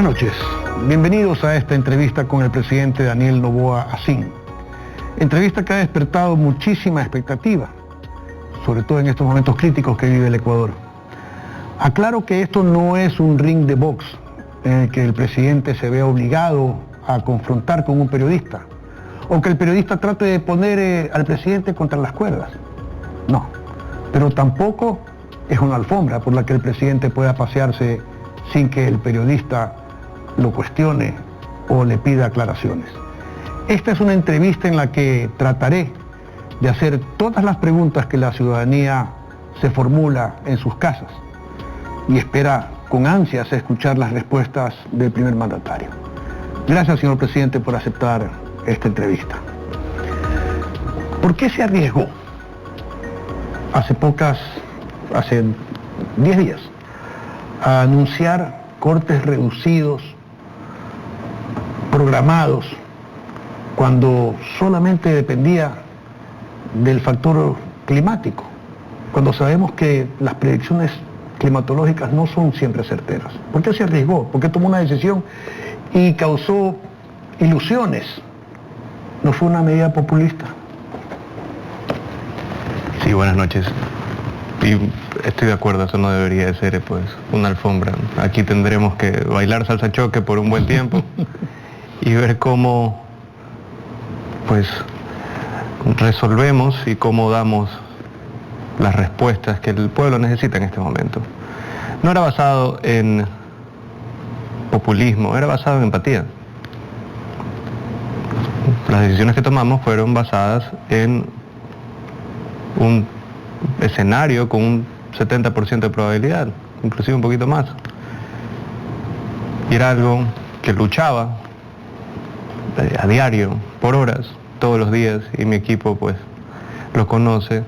Buenas noches, bienvenidos a esta entrevista con el presidente Daniel Noboa Asín. Entrevista que ha despertado muchísima expectativa, sobre todo en estos momentos críticos que vive el Ecuador. Aclaro que esto no es un ring de box en el que el presidente se vea obligado a confrontar con un periodista, o que el periodista trate de poner al presidente contra las cuerdas. No, pero tampoco es una alfombra por la que el presidente pueda pasearse sin que el periodista lo cuestione o le pida aclaraciones. Esta es una entrevista en la que trataré de hacer todas las preguntas que la ciudadanía se formula en sus casas y espera con ansias escuchar las respuestas del primer mandatario. Gracias, señor presidente, por aceptar esta entrevista. ¿Por qué se arriesgó hace 10 días a anunciar cortes reducidos, programados, cuando solamente dependía del factor climático, cuando sabemos que las predicciones climatológicas no son siempre certeras? ¿Por qué se arriesgó? ¿Por qué tomó una decisión y causó ilusiones? ¿No fue una medida populista? Sí, buenas noches. Y estoy de acuerdo, eso no debería de ser pues una alfombra. Aquí tendremos que bailar salsa choque por un buen tiempo y ver cómo pues resolvemos y cómo damos las respuestas que el pueblo necesita en este momento. No era basado en populismo, era basado en empatía. Las decisiones que tomamos fueron basadas en un escenario con un 70% de probabilidad, inclusive un poquito más. Y era algo que luchaba a diario, por horas, todos los días, y mi equipo pues lo conoce,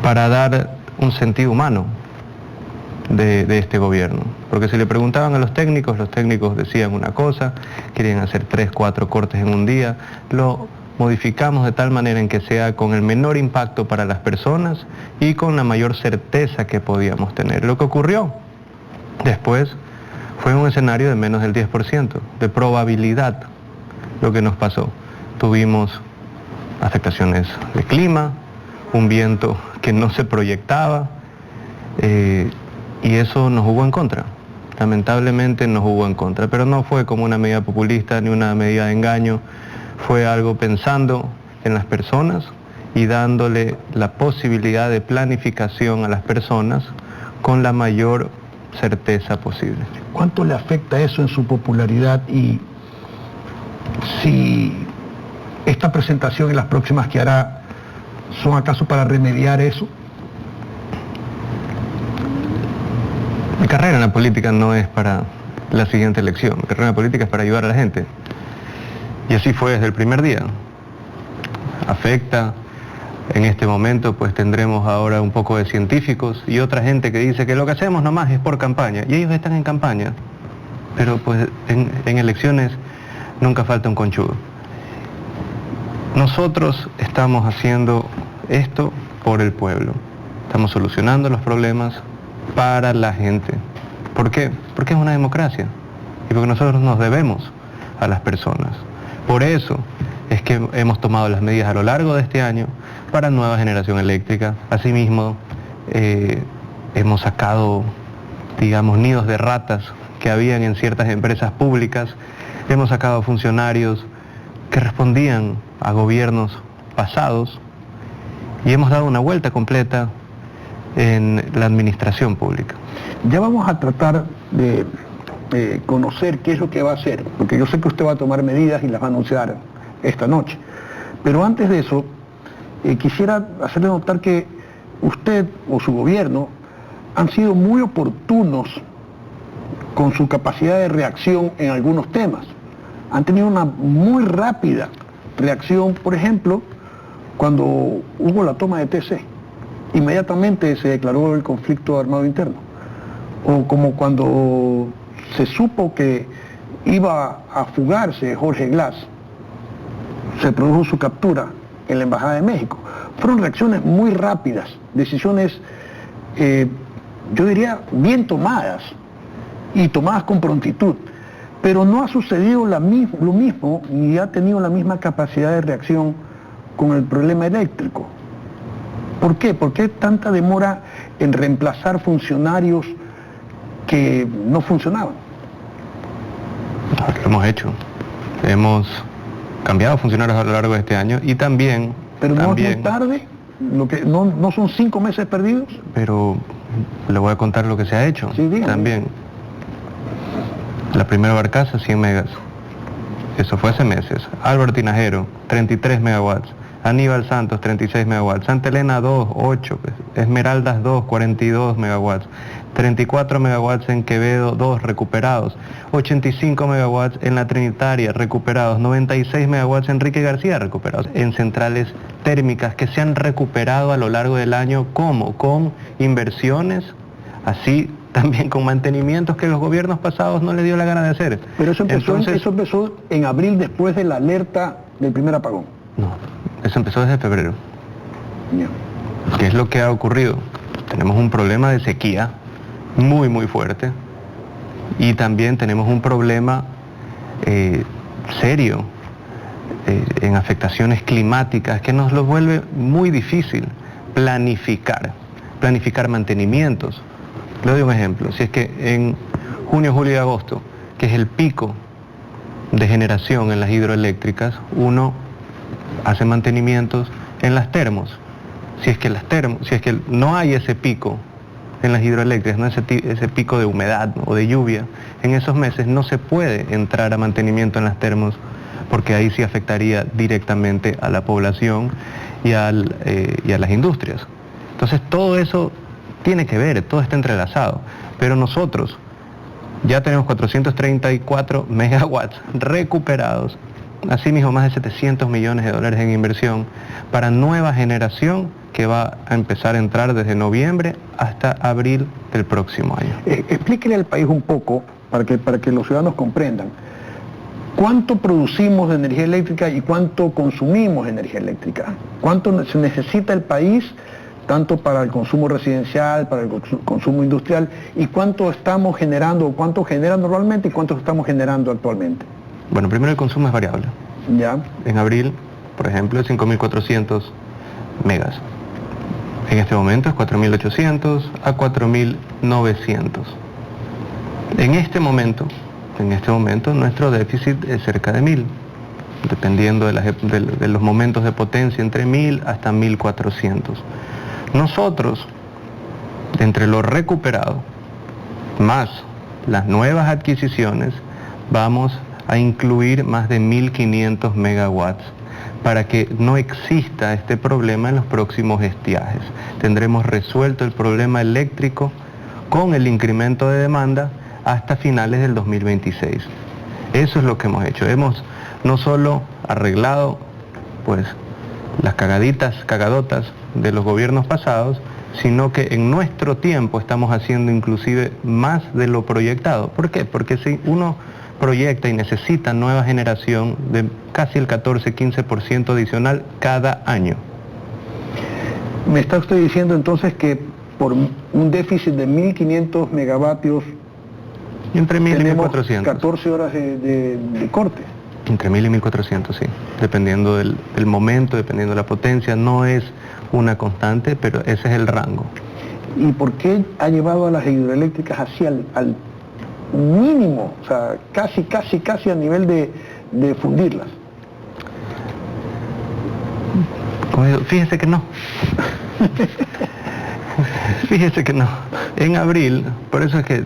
para dar un sentido humano de este gobierno. Porque si le preguntaban a los técnicos decían una cosa, querían hacer 3, 4 cortes en un día. Lo modificamos de tal manera en que sea con el menor impacto para las personas y con la mayor certeza que podíamos tener. Lo que ocurrió después fue un escenario de menos del 10% de probabilidad. Lo que nos pasó, tuvimos afectaciones de clima, un viento que no se proyectaba, y eso nos jugó en contra. Lamentablemente nos jugó en contra, pero no fue como una medida populista ni una medida de engaño. Fue algo pensando en las personas y dándole la posibilidad de planificación a las personas con la mayor certeza posible. ¿Cuánto le afecta eso en su popularidad y si esta presentación y las próximas que hará son acaso para remediar eso? Mi carrera en la política no es para la siguiente elección, mi carrera en la política es para ayudar a la gente. Y así fue desde el primer día. Afecta, en este momento pues tendremos ahora un poco de científicos y otra gente que dice que lo que hacemos nomás es por campaña, y ellos están en campaña, pero pues en elecciones nunca falta un conchudo. Nosotros estamos haciendo esto por el pueblo, estamos solucionando los problemas para la gente. ¿Por qué? Porque es una democracia y porque nosotros nos debemos a las personas. Por eso es que hemos tomado las medidas a lo largo de este año para nueva generación eléctrica. Asimismo, hemos sacado, digamos, nidos de ratas que habían en ciertas empresas públicas. Hemos sacado funcionarios que respondían a gobiernos pasados y hemos dado una vuelta completa en la administración pública. Ya vamos a tratar de conocer qué es lo que va a hacer, porque yo sé que usted va a tomar medidas y las va a anunciar esta noche. Pero antes de eso, quisiera hacerle notar que usted o su gobierno han sido muy oportunos con su capacidad de reacción en algunos temas. Han tenido una muy rápida reacción, por ejemplo, cuando hubo la toma de TC. Inmediatamente se declaró el conflicto armado interno. O como cuando se supo que iba a fugarse Jorge Glass, se produjo su captura en la Embajada de México. Fueron reacciones muy rápidas, decisiones, yo diría, bien tomadas, y tomadas con prontitud. Pero no ha sucedido lo mismo ni ha tenido la misma capacidad de reacción con el problema eléctrico. ¿Por qué? ¿Por qué tanta demora en reemplazar funcionarios que no funcionaban? Lo hemos hecho. Hemos cambiado funcionarios a lo largo de este año y también... Pero no es muy tarde, no son 5 meses perdidos. Pero le voy a contar lo que se ha hecho. Sí, dígame. También. La primera barcaza, 100 megas. Eso fue hace meses. Álvaro Tinajero, 33 megawatts. Aníbal Santos, 36 megawatts. Santa Elena 2, 8. Esmeraldas 2, 42 megawatts. 34 megawatts en Quevedo 2 recuperados. 85 megawatts en La Trinitaria recuperados. 96 megawatts en Enrique García recuperados. En centrales térmicas que se han recuperado a lo largo del año. ¿Cómo? Con inversiones, así también con mantenimientos que los gobiernos pasados no les dio la gana de hacer. Pero eso empezó en abril, después de la alerta del primer apagón. No, eso empezó desde febrero. Yeah. ¿Qué es lo que ha ocurrido? Tenemos un problema de sequía muy, muy fuerte y también tenemos un problema serio en afectaciones climáticas que nos lo vuelve muy difícil planificar mantenimientos. Le doy un ejemplo. Si es que en junio, julio y agosto, que es el pico de generación en las hidroeléctricas, uno hace mantenimientos en las termos. Si es que no hay ese pico en las hidroeléctricas, no ese pico de humedad o de lluvia, en esos meses no se puede entrar a mantenimiento en las termos, porque ahí sí afectaría directamente a la población y a las industrias. Entonces todo eso tiene que ver, todo está entrelazado, pero nosotros ya tenemos 434 megawatts recuperados, asimismo más de 700 millones de dólares en inversión para nueva generación que va a empezar a entrar desde noviembre hasta abril del próximo año. Explíquele al país un poco, para que los ciudadanos comprendan, ¿cuánto producimos de energía eléctrica y cuánto consumimos de energía eléctrica? ¿Cuánto se necesita el país, tanto para el consumo residencial, para el consumo industrial, y cuánto estamos generando, o cuánto generan normalmente y cuánto estamos generando actualmente? Bueno, primero el consumo es variable. Ya. En abril, por ejemplo, es 5.400 megas. En este momento es 4.800 a 4.900. En este momento nuestro déficit es cerca de 1.000, dependiendo de los momentos de potencia, entre 1.000 hasta 1.400. Nosotros, entre lo recuperado, más las nuevas adquisiciones, vamos a incluir más de 1.500 megawatts para que no exista este problema en los próximos estiajes. Tendremos resuelto el problema eléctrico con el incremento de demanda hasta finales del 2026. Eso es lo que hemos hecho. Hemos no solo arreglado pues las cagadotas de los gobiernos pasados, sino que en nuestro tiempo estamos haciendo inclusive más de lo proyectado. ¿Por qué? Porque si uno proyecta y necesita nueva generación de casi el 14-15% adicional cada año. Me está usted diciendo entonces que por un déficit de 1.500 megavatios entre 1.000 y tenemos 1.400. 14 horas de corte. Entre 1.000 y 1.400, sí. Dependiendo del momento, dependiendo de la potencia, no es una constante, pero ese es el rango. ¿Y por qué ha llevado a las hidroeléctricas así al mínimo, o sea, casi a nivel de fundirlas? Fíjese que no. Fíjese que no. En abril, por eso es que...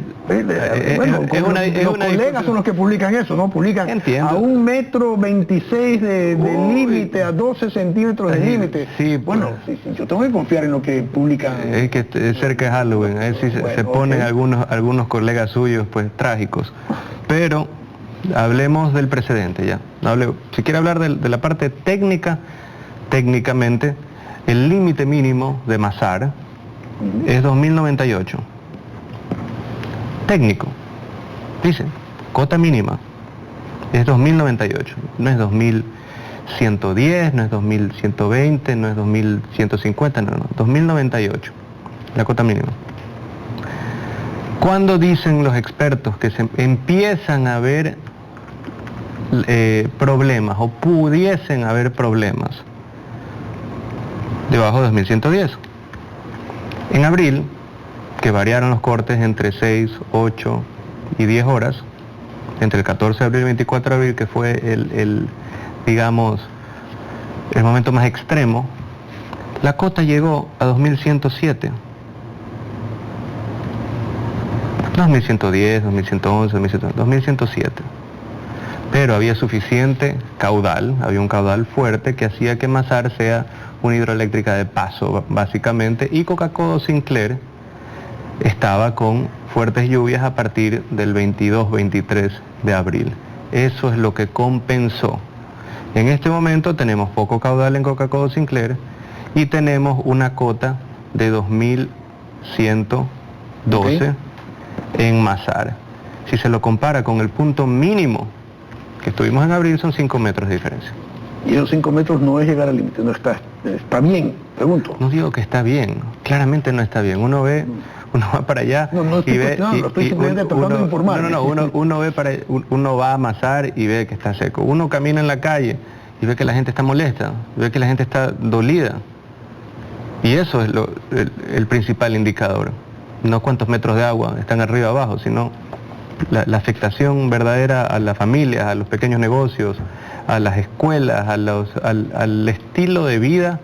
los colegas son los que publican eso, ¿no? Publican Entiendo. A 1,26 m de límite, a 12 centímetros de límite. Sí, bueno, sí, yo tengo que confiar en lo que publican. Es que es cerca de Halloween, ahí sí se ponen algunos colegas suyos, pues, trágicos. Pero hablemos del precedente ya. Si quiere hablar de la parte técnica, técnicamente, el límite mínimo de Masar es 2098. Técnico, dice, cota mínima es 2098, no es 2110, no es 2120, no es 2150, no, 2098, la cota mínima. ¿Cuándo dicen los expertos que se empiezan a haber problemas o pudiesen haber problemas? Debajo de 2110. En abril, que variaron los cortes entre 6, 8 y 10 horas, entre el 14 de abril y el 24 de abril, que fue digamos, el momento más extremo, la cota llegó a 2107. 2110, 2111, 2107. Pero había suficiente caudal, había un caudal fuerte que hacía que Mazar sea una hidroeléctrica de paso, básicamente, y Coca-Cola Sinclair estaba con fuertes lluvias a partir del 22-23 de abril. Eso es lo que compensó. En este momento tenemos poco caudal en Coca-Cola Sinclair y tenemos una cota de 2112 en Mazar. Si se lo compara con el punto mínimo que estuvimos en abril, son 5 metros de diferencia. Y esos 5 metros no es llegar al límite, no está bien, pregunto. No digo que está bien, claramente no está bien. Uno va para allá y ve... No, estoy simplemente tratando de informar. Uno va a Mazar y ve que está seco. Uno camina en la calle y ve que la gente está molesta, ve que la gente está dolida. Y eso es el principal indicador. No cuántos metros de agua están arriba o abajo, sino la afectación verdadera a las familias, a los pequeños negocios, a las escuelas, al estilo de vida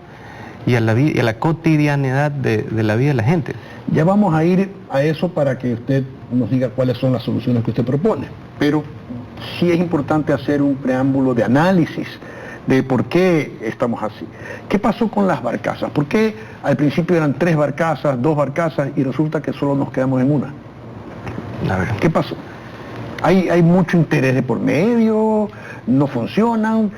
y a la cotidianidad de la vida de la gente. Ya vamos a ir a eso para que usted nos diga cuáles son las soluciones que usted propone. Pero sí es importante hacer un preámbulo de análisis de por qué estamos así. ¿Qué pasó con las barcazas? ¿Por qué al principio eran 3 barcazas, 2 barcazas y resulta que solo nos quedamos en una? A ver. ¿Qué pasó? Hay mucho interés de por medio, no funcionan,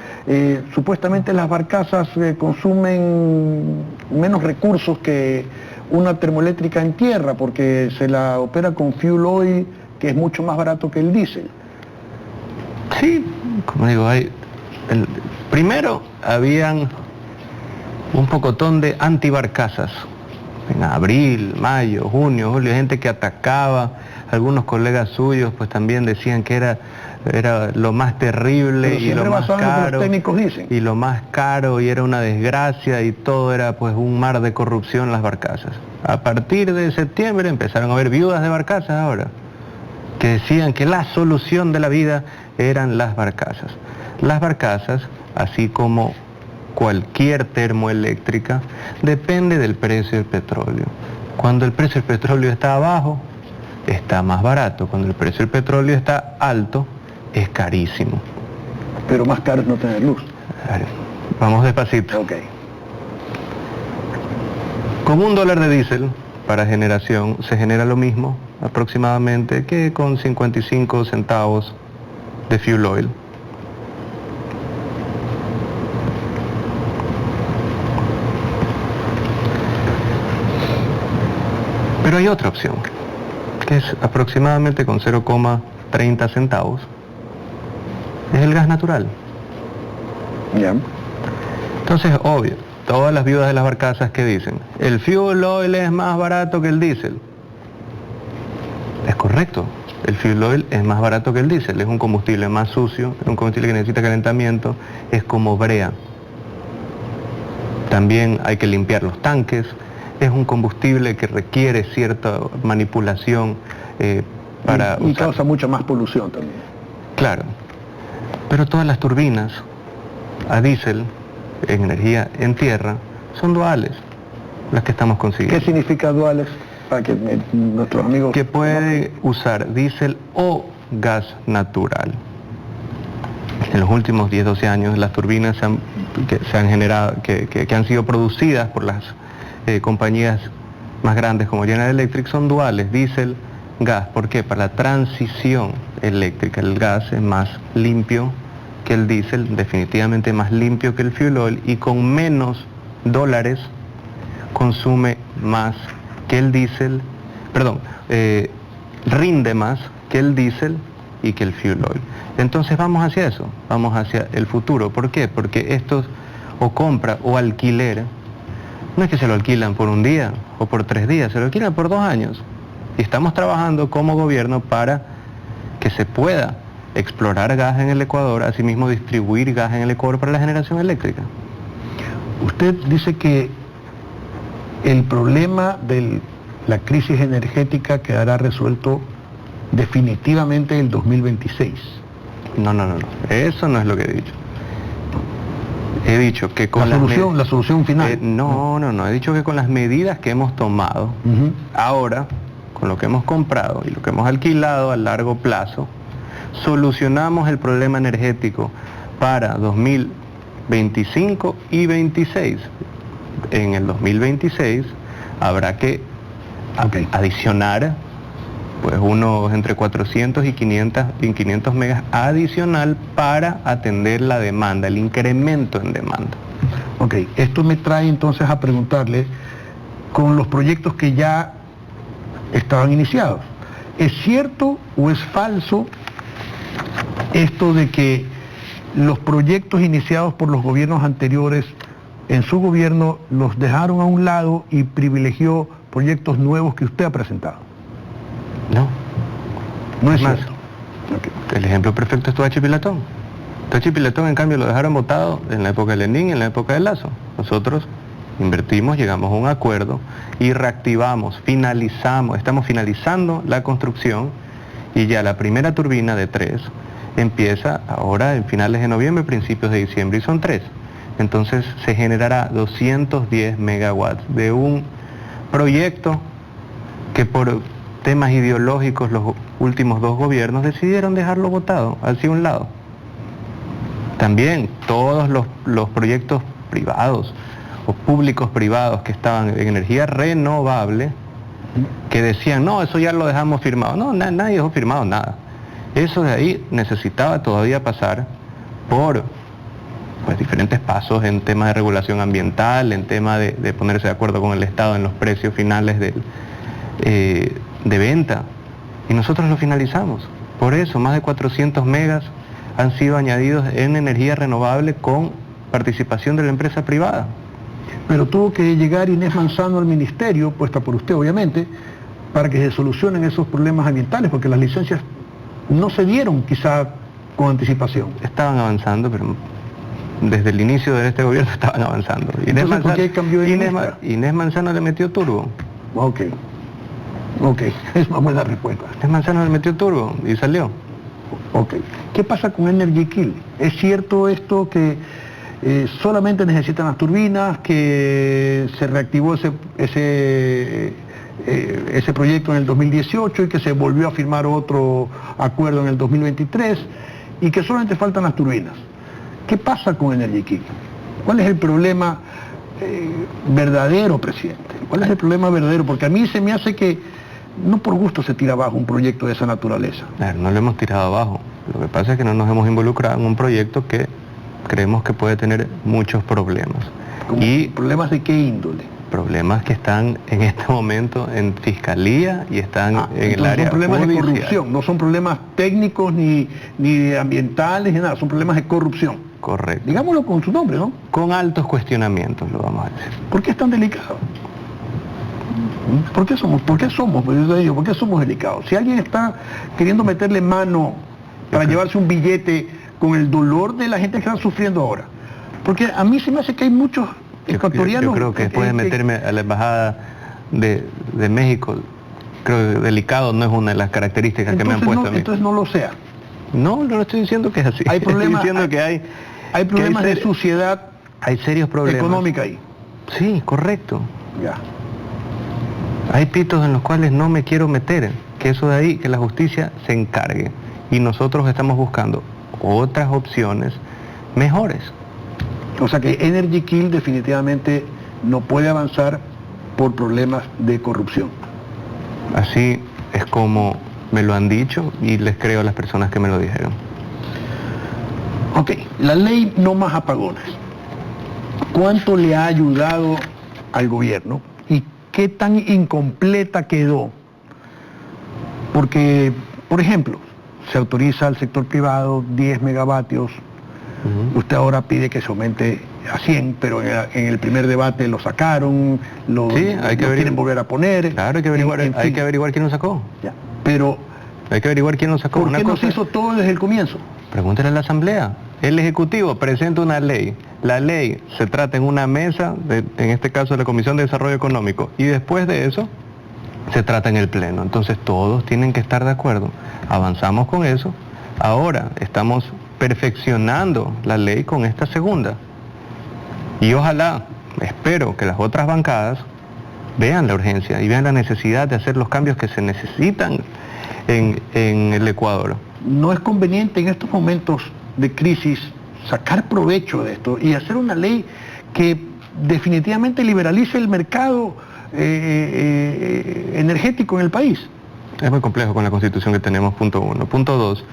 supuestamente las barcazas consumen menos recursos que una termoeléctrica en tierra porque se la opera con fuel oil que es mucho más barato que el diésel. Sí, como digo, primero habían un pocotón de antibarcazas en abril, mayo, junio, julio, gente que atacaba. Algunos colegas suyos pues también decían que era lo más terrible y lo más caro, los técnicos dicen. Y lo más caro y era una desgracia y todo era pues un mar de corrupción las barcazas. A partir de septiembre empezaron a haber viudas de barcazas ahora que decían que la solución de la vida eran las barcazas. Las barcazas, así como cualquier termoeléctrica, depende del precio del petróleo. Cuando el precio del petróleo está abajo, está más barato. Cuando el precio del petróleo está alto, es carísimo. Pero más caro es no tener luz. Vamos despacito. Ok. Con $1 de diésel para generación se genera lo mismo aproximadamente que con 55 centavos de fuel oil. Pero hay otra opción, que es aproximadamente con 0,30 centavos, es el gas natural. Ya. Entonces, obvio, todas las viudas de las barcazas que dicen, el fuel oil es más barato que el diésel. Es correcto, el fuel oil es más barato que el diésel, es un combustible más sucio, es un combustible que necesita calentamiento, es como brea. También hay que limpiar los tanques. Es un combustible que requiere cierta manipulación para y causa mucha más polución también. Claro, pero todas las turbinas a diésel, en energía en tierra, son duales, las que estamos consiguiendo. ¿Qué significa duales? Para que nuestros amigos... Que puede usar diésel o gas natural. En los últimos 10-12 años las turbinas que han generado, que han sido producidas por las compañías más grandes como General Electric son duales, diésel, gas. ¿Por qué? Para la transición eléctrica. El gas es más limpio que el diésel, definitivamente más limpio que el fuel oil y con menos dólares consume más que el diésel, rinde más que el diésel y que el fuel oil. Entonces vamos hacia eso, vamos hacia el futuro. ¿Por qué? Porque estos o compra o alquiler no es que se lo alquilan por un día o por 3 días, se lo alquilan por 2 años. Y estamos trabajando como gobierno para que se pueda explorar gas en el Ecuador, asimismo distribuir gas en el Ecuador para la generación eléctrica. Usted dice que el problema de la crisis energética quedará resuelto definitivamente en el 2026. No, eso no es lo que he dicho. He dicho que con la solución final. No, he dicho que con las medidas que hemos tomado, ahora, con lo que hemos comprado y lo que hemos alquilado a largo plazo, solucionamos el problema energético para 2025 y 26. En el 2026 habrá que adicionar pues unos entre 400 y 500 megas adicional para atender la demanda, el incremento en demanda. Ok, esto me trae entonces a preguntarle, con los proyectos que ya estaban iniciados, ¿es cierto o es falso esto de que los proyectos iniciados por los gobiernos anteriores en su gobierno los dejaron a un lado y privilegió proyectos nuevos que usted ha presentado? No es más. cierto. El ejemplo perfecto es Toachi Pilatón. Toachi Pilatón, en cambio, lo dejaron botado en la época de Lenín y en la época de Lazo. Nosotros invertimos, llegamos a un acuerdo y reactivamos, estamos finalizando la construcción y ya la primera turbina de 3 empieza ahora en finales de noviembre, principios de diciembre, y son 3. Entonces se generará 210 megawatts de un proyecto que por temas ideológicos los últimos 2 gobiernos decidieron dejarlo botado hacia un lado. También todos los proyectos privados o públicos privados que estaban en energía renovable, que decían, no, eso ya lo dejamos firmado. No, nadie dejó firmado nada. Eso de ahí necesitaba todavía pasar por diferentes pasos en temas de regulación ambiental, en tema de ponerse de acuerdo con el Estado en los precios finales de venta, y nosotros lo finalizamos. Por eso más de 400 megas han sido añadidos en energía renovable con participación de la empresa privada. Pero tuvo que llegar Inés Manzano al ministerio, puesta por usted obviamente, para que se solucionen esos problemas ambientales, porque las licencias no se dieron quizá con anticipación. Estaban avanzando, pero desde el inicio de este gobierno estaban avanzando. ¿Por qué cambió de ministra? Inés Manzano le metió turbo. Ok, es una buena respuesta. Inés Manzano le metió turbo y salió. Ok. ¿Qué pasa con Energy Kill? ¿Es cierto esto que solamente necesitan las turbinas, que se reactivó ese proyecto en el 2018 y que se volvió a firmar otro acuerdo en el 2023 y que solamente faltan las turbinas? ¿Qué pasa con Energy Kill? ¿Cuál es el problema verdadero, presidente? ¿Cuál es el problema verdadero? Porque a mí se me hace que no por gusto se tira abajo un proyecto de esa naturaleza. No lo hemos tirado abajo. Lo que pasa es que no nos hemos involucrado en un proyecto que creemos que puede tener muchos problemas. ¿Y problemas de qué índole? Problemas que están en este momento en fiscalía y están en el área judicial. Son problemas de corrupción, no son problemas técnicos ni ambientales ni nada, son problemas de corrupción. Correcto. Digámoslo con su nombre, ¿no? Con altos cuestionamientos, lo vamos a decir. ¿Por qué es tan delicado? ¿Por qué somos delicados? Si alguien está queriendo meterle mano para llevarse un billete con el dolor de la gente que está sufriendo ahora, porque a mí se me hace que hay muchos ecuatorianos... Yo creo que después de meterme a la embajada de México, creo que delicado no es una de las características que me han puesto a mí. Entonces no lo sea. No estoy diciendo que es así. Hay problemas, estoy diciendo que hay problemas de suciedad. Hay serios problemas económica ahí. Sí, correcto. Ya. Hay pitos en los cuales no me quiero meter, que eso de ahí, que la justicia se encargue. Y nosotros estamos buscando otras opciones mejores. O sea que Energy Kill definitivamente no puede avanzar por problemas de corrupción. Así es como me lo han dicho y les creo a las personas que me lo dijeron. Ok, la ley No Más Apagones. ¿Cuánto le ha ayudado al gobierno y qué tan incompleta quedó? Porque, por ejemplo, se autoriza al sector privado 10 megavatios Usted ahora pide que se aumente a 100, pero en el primer debate lo sacaron, lo quieren volver a poner. Claro, hay que averiguar quién lo sacó. Ya. Pero hay que averiguar quién lo sacó. ¿Por qué no se hizo todo desde el comienzo? Pregúntele a la Asamblea. El Ejecutivo presenta una ley. La ley se trata en una mesa, en este caso de la Comisión de Desarrollo Económico, y después de eso se trata en el Pleno. Entonces todos tienen que estar de acuerdo. Avanzamos con eso. Ahora estamos perfeccionando la ley con esta segunda. Y ojalá, espero que las otras bancadas vean la urgencia y vean la necesidad de hacer los cambios que se necesitan en el Ecuador. ¿No es conveniente en estos momentos de crisis sacar provecho de esto y hacer una ley que definitivamente liberalice el mercado energético en el país? Es muy complejo con la Constitución que tenemos, punto 1. Punto 2,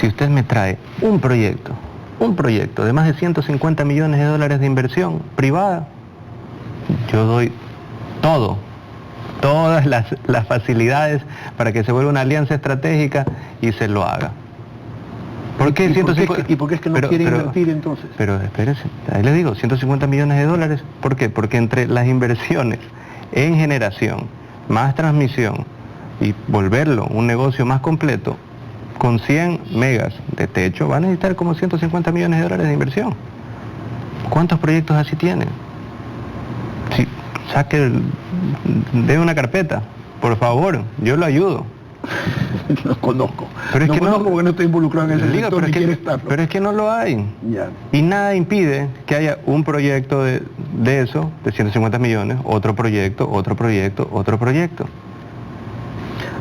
si usted me trae un proyecto de más de 150 millones de dólares de inversión privada, yo doy todas las facilidades para que se vuelva una alianza estratégica y se lo haga. ¿Por qué? ¿Y por qué es que no quieren invertir entonces? Pero espérese, ahí le digo, 150 millones de dólares, ¿por qué? Porque entre las inversiones en generación, más transmisión y volverlo un negocio más completo, con 100 megas de techo, van a necesitar como 150 millones de dólares de inversión. ¿Cuántos proyectos así tienen? Sí, dé una carpeta, por favor, yo lo ayudo. No conozco. Pero es no que conozco porque no estoy involucrado en ese sector, pero, ni quiero estarlo. Pero es que no lo hay. Ya. Y nada impide que haya un proyecto de eso, de 150 millones, otro proyecto.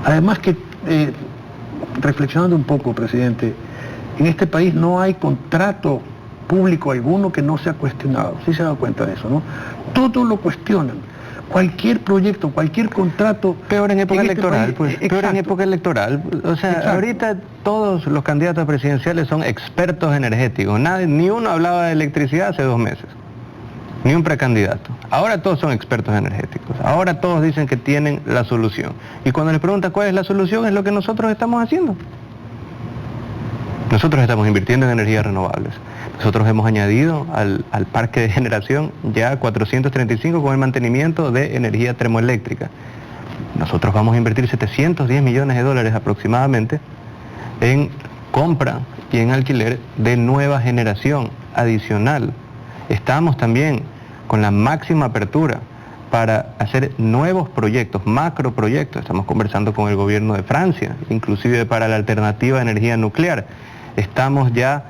Además que, reflexionando un poco, presidente, en este país no hay contrato público alguno que no sea cuestionado. Sí se ha dado cuenta de eso, ¿no? Todo lo cuestionan. Cualquier proyecto, cualquier contrato. Peor en época electoral, país, peor en época electoral. O sea, exacto. Ahorita todos los candidatos presidenciales son expertos energéticos. Ni uno hablaba de electricidad hace 2 meses. Ni un precandidato. Ahora todos son expertos energéticos. Ahora todos dicen que tienen la solución. Y cuando les preguntan cuál es la solución, es lo que nosotros estamos haciendo. Nosotros estamos invirtiendo en energías renovables. Nosotros hemos añadido al parque de generación ya 435 con el mantenimiento de energía termoeléctrica. Nosotros vamos a invertir 710 millones de dólares aproximadamente en compra y en alquiler de nueva generación adicional. Estamos también con la máxima apertura para hacer nuevos proyectos, macroproyectos. Estamos conversando con el gobierno de Francia, inclusive para la alternativa de energía nuclear. Estamos ya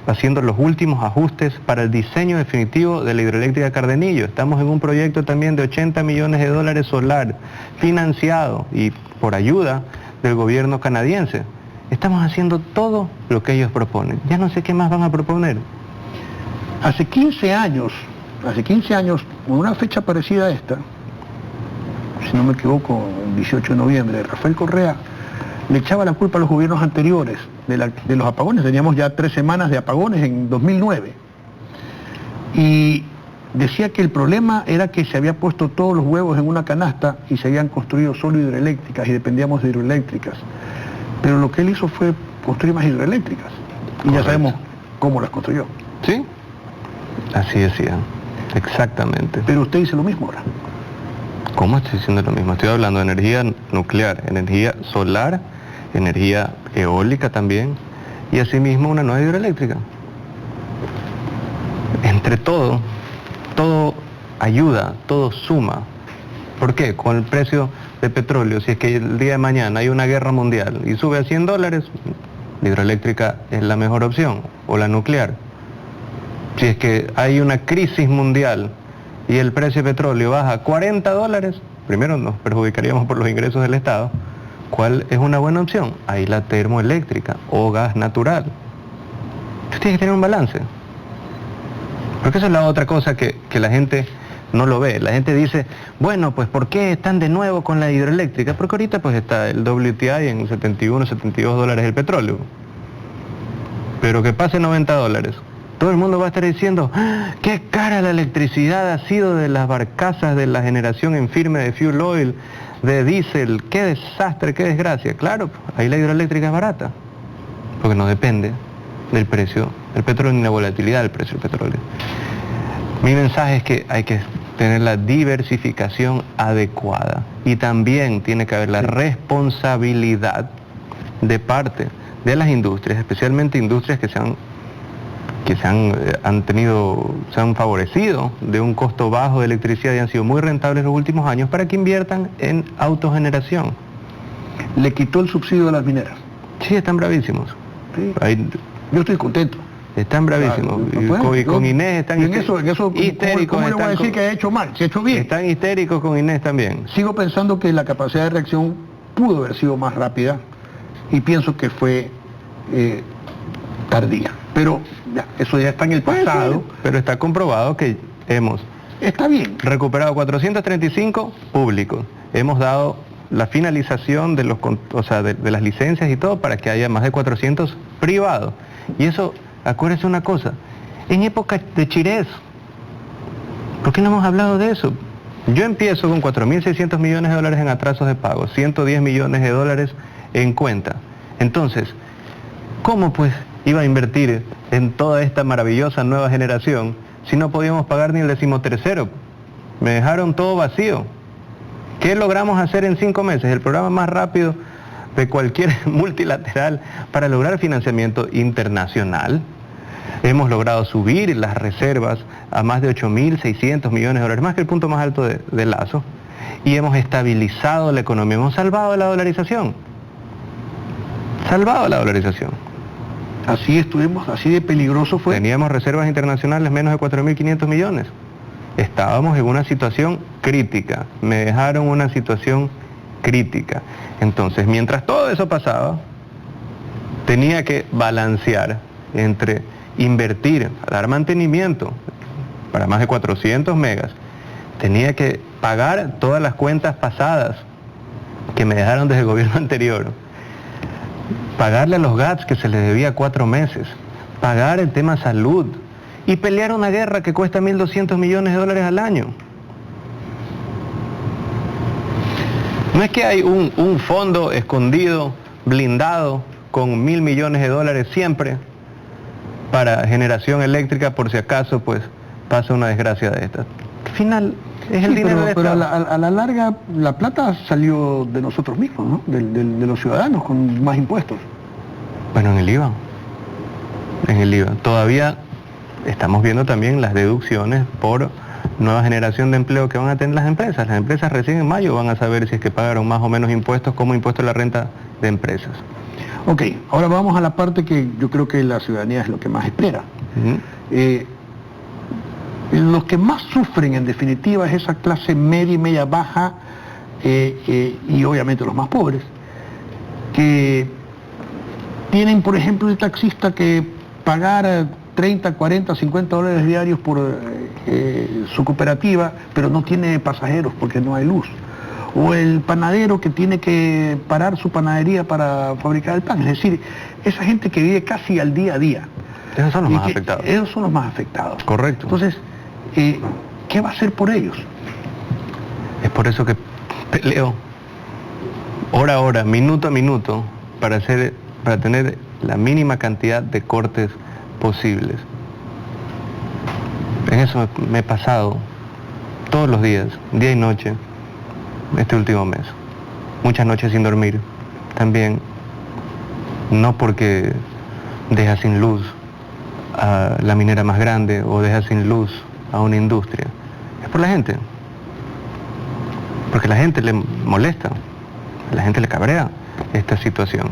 haciendo los últimos ajustes para el diseño definitivo de la hidroeléctrica Cardenillo. Estamos en un proyecto también de 80 millones de dólares solar, financiado y por ayuda del gobierno canadiense. Estamos haciendo todo lo que ellos proponen. Ya no sé qué más van a proponer. Hace 15 años, con una fecha parecida a esta, si no me equivoco, el 18 de noviembre, Rafael Correa le echaba la culpa a los gobiernos anteriores de los apagones. Teníamos ya 3 semanas de apagones en 2009. Y decía que el problema era que se había puesto todos los huevos en una canasta y se habían construido solo hidroeléctricas y dependíamos de hidroeléctricas. Pero lo que él hizo fue construir más hidroeléctricas. Y correcto. Ya sabemos cómo las construyó. Sí, así decía, exactamente. Pero usted dice lo mismo ahora. ¿Cómo estoy diciendo lo mismo? Estoy hablando de energía nuclear, energía solar, energía eólica también, y asimismo una nueva hidroeléctrica. Entre todo ayuda, todo suma. ¿Por qué? Con el precio de petróleo, si es que el día de mañana hay una guerra mundial y sube a $100, la hidroeléctrica es la mejor opción, o la nuclear. Si es que hay una crisis mundial y el precio de petróleo baja a $40, primero nos perjudicaríamos por los ingresos del Estado. ¿Cuál es una buena opción? Ahí la termoeléctrica o gas natural. Usted tiene que tener un balance. Porque esa es la otra cosa que la gente no lo ve. La gente dice, bueno, pues ¿por qué están de nuevo con la hidroeléctrica? Porque ahorita pues está el WTI en 71, 72 dólares el petróleo. Pero que pase $90. Todo el mundo va a estar diciendo, ¡ah, qué cara la electricidad ha sido de las barcazas de la generación en firme de fuel oil, de diésel, qué desastre, qué desgracia! Claro, ahí la hidroeléctrica es barata, porque no depende del precio del petróleo ni la volatilidad del precio del petróleo. Mi mensaje es que hay que tener la diversificación adecuada y también tiene que haber la responsabilidad de parte de las industrias, especialmente industrias que se han favorecido de un costo bajo de electricidad y han sido muy rentables en los últimos años, para que inviertan en autogeneración. ¿Le quitó el subsidio a las mineras? Sí, están bravísimos. Sí. Yo estoy contento. Están bravísimos. Y con Inés están histéricos. ¿Cómo le voy a decir que ha hecho mal? Se ha hecho bien. Están histéricos con Inés también. Sigo pensando que la capacidad de reacción pudo haber sido más rápida y pienso que fue tardía. Pero ya, eso ya está en el pasado. Pero está comprobado que hemos recuperado 435 públicos. Hemos dado la finalización de las licencias y todo para que haya más de 400 privados. Y eso, acuérdese una cosa, en época de Chirés, ¿por qué no hemos hablado de eso? Yo empiezo con 4.600 millones de dólares en atrasos de pago, 110 millones de dólares en cuenta. Entonces, ¿cómo pues iba a invertir en toda esta maravillosa nueva generación si no podíamos pagar ni el 13º? Me dejaron todo vacío. ¿Qué logramos hacer en 5 meses? El programa más rápido de cualquier multilateral para lograr financiamiento internacional. Hemos logrado subir las reservas a más de 8.600 millones de dólares, más que el punto más alto de Lazo, y hemos estabilizado la economía, hemos salvado la dolarización. Salvado la dolarización. Así estuvimos, así de peligroso fue. Teníamos reservas internacionales menos de 4.500 millones. Estábamos en una situación crítica, me dejaron una situación crítica. Entonces, mientras todo eso pasaba, tenía que balancear entre invertir, dar mantenimiento para más de 400 megas, tenía que pagar todas las cuentas pasadas que me dejaron desde el gobierno anterior, pagarle a los GATS que se les debía 4 meses, pagar el tema salud, y pelear una guerra que cuesta 1.200 millones de dólares al año. No es que hay un fondo escondido, blindado, con 1.000 millones de dólares siempre para generación eléctrica por si acaso pues pasa una desgracia de estas. Al final es el dinero de pero a la larga la plata salió de nosotros mismos, ¿no? De los ciudadanos con más impuestos. Bueno, en el IVA. En el IVA. Todavía estamos viendo también las deducciones por nueva generación de empleo que van a tener las empresas. Las empresas recién en mayo van a saber si es que pagaron más o menos impuestos, como impuesto a la renta de empresas. Ok, ahora vamos a la parte que yo creo que la ciudadanía es lo que más espera. Los que más sufren en definitiva es esa clase media y media baja y obviamente los más pobres, que tienen por ejemplo el taxista que pagar 30, 40, 50 dólares diarios por su cooperativa, pero no tiene pasajeros porque no hay luz. O el panadero que tiene que parar su panadería para fabricar el pan. Es decir, esa gente que vive casi al día a día. Esos son los más afectados. Esos son los más afectados. Correcto. Entonces, ¿qué va a hacer por ellos? Es por eso que peleo hora a hora, minuto a minuto, para tener la mínima cantidad de cortes posibles. En eso me he pasado todos los días, día y noche, este último mes. Muchas noches sin dormir. También, no porque deja sin luz a la minera más grande o deja sin luz a una industria. Es por la gente. Porque a la gente le molesta, a la gente le cabrea esta situación.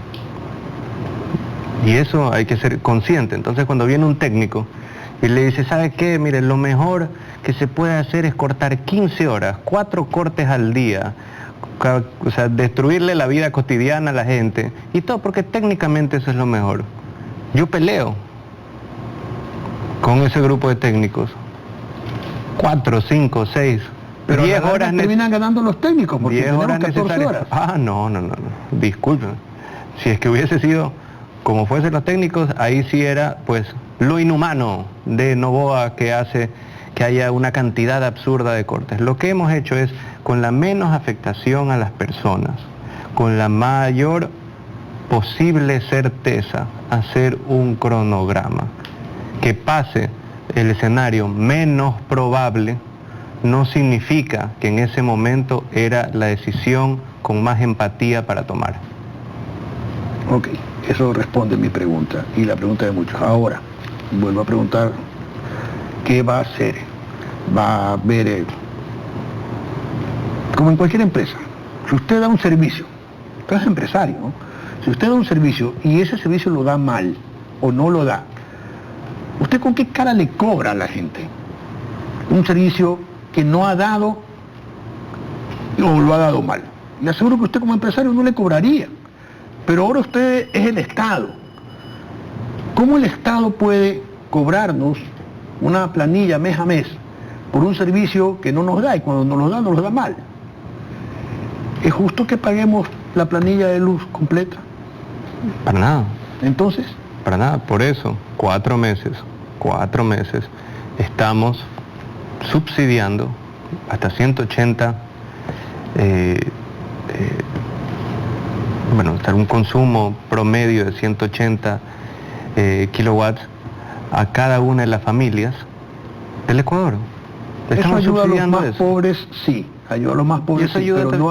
Y eso hay que ser consciente. Entonces cuando viene un técnico y le dice, ¿sabe qué? Mire, lo mejor que se puede hacer es cortar 15 horas, 4 cortes al día, o sea, destruirle la vida cotidiana a la gente, y todo porque técnicamente eso es lo mejor. Yo peleo con ese grupo de técnicos, 4, 5, 6, pero 10 horas... terminan ganando los técnicos, porque 10 horas 14 necesarias. horas. No, disculpen. Si es que hubiese sido como fuesen los técnicos, ahí sí era pues lo inhumano de Noboa que hace que haya una cantidad absurda de cortes. Lo que hemos hecho es con la menos afectación a las personas, con la mayor posible certeza hacer un cronograma. Que pase el escenario menos probable no significa que en ese momento era la decisión con más empatía para tomar. Ok, eso responde mi pregunta y la pregunta de muchos. Ahora, vuelvo a preguntar, ¿qué va a hacer? Va a haber, como en cualquier empresa, si usted da un servicio, usted es empresario, ¿no? Si usted da un servicio y ese servicio lo da mal o no lo da, ¿usted con qué cara le cobra a la gente un servicio que no ha dado o lo ha dado mal? Le aseguro que usted como empresario no le cobraría, pero ahora usted es el Estado. ¿Cómo el Estado puede cobrarnos una planilla mes a mes por un servicio que no nos da y cuando nos lo da mal? ¿Es justo que paguemos la planilla de luz completa? Para nada. Entonces, para nada. Por eso, 4 meses, estamos subsidiando hasta 180, hasta un consumo promedio de 180 kilowatts a cada una de las familias del Ecuador. Eso ayuda a los más pobres, sí, ayuda a los más pobres, sí, pero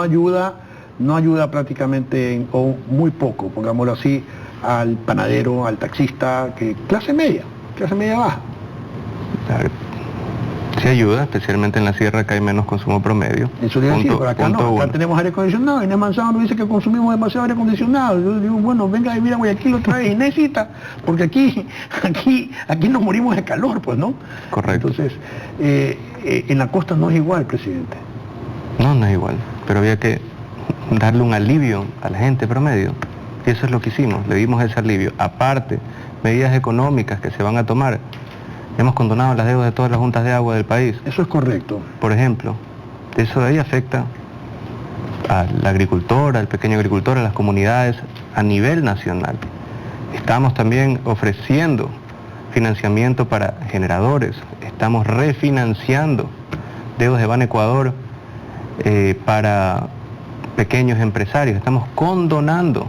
no ayuda prácticamente, o muy poco, pongámoslo así, al panadero, al taxista, que clase media baja. Sí ayuda, especialmente en la sierra que hay menos consumo promedio. Eso le decía, pero acá no, acá tenemos aire acondicionado, Inés Manzano nos dice que consumimos demasiado aire acondicionado. Yo digo, bueno, venga a vivir a Guayaquil otra vez, Inésita, porque aquí nos morimos de calor, pues, ¿no? Correcto. Entonces, en la costa no es igual, presidente. No es igual, pero había que darle un alivio a la gente promedio, y eso es lo que hicimos, le dimos ese alivio. Aparte, medidas económicas que se van a tomar. Hemos condonado las deudas de todas las juntas de agua del país. Eso es correcto. Por ejemplo, eso de ahí afecta al agricultor, al pequeño agricultor, a las comunidades a nivel nacional. Estamos también ofreciendo financiamiento para generadores, estamos refinanciando deudas de Ban Ecuador para pequeños empresarios, estamos condonando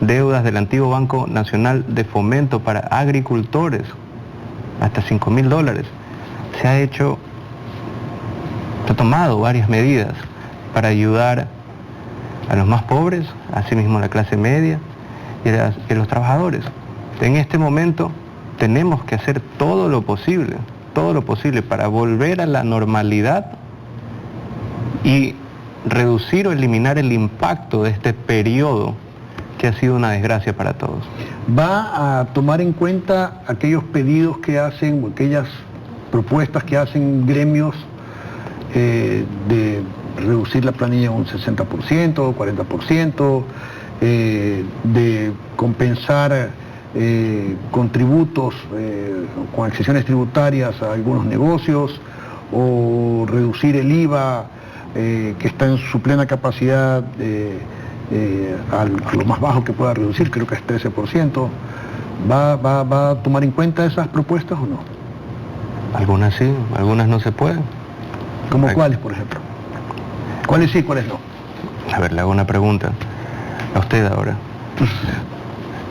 deudas del antiguo Banco Nacional de Fomento para agricultores, hasta $5.000. Se ha tomado varias medidas para ayudar a los más pobres, asimismo a la clase media y a los trabajadores. En este momento tenemos que hacer todo lo posible para volver a la normalidad y reducir o eliminar el impacto de este periodo que ha sido una desgracia para todos. ¿Va a tomar en cuenta aquellos pedidos que hacen, o aquellas propuestas que hacen gremios de reducir la planilla un 60%, 40%, de compensar con tributos, con exenciones tributarias a algunos negocios, o reducir el IVA que está en su plena capacidad a lo más bajo que pueda reducir, creo que es 13%. ¿Va a tomar en cuenta esas propuestas o no? Algunas sí, algunas no se pueden. ¿Cómo cuáles, por ejemplo? ¿Cuáles sí, cuáles no? A ver, le hago una pregunta a usted ahora.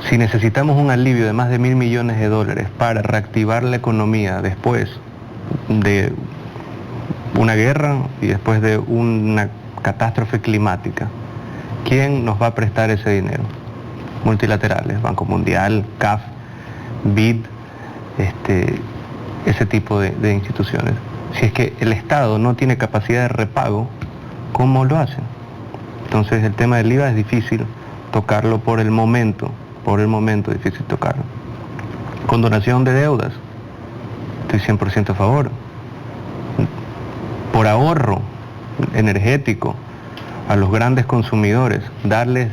Si necesitamos un alivio de más de $1.000 millones para reactivar la economía después de una guerra y después de una catástrofe climática, ¿quién nos va a prestar ese dinero? Multilaterales, Banco Mundial, CAF, BID, ese tipo de instituciones. Si es que el Estado no tiene capacidad de repago, ¿cómo lo hacen? Entonces el tema del IVA es difícil tocarlo por el momento difícil tocarlo. Condonación de deudas, estoy 100% a favor. Por ahorro energético a los grandes consumidores, darles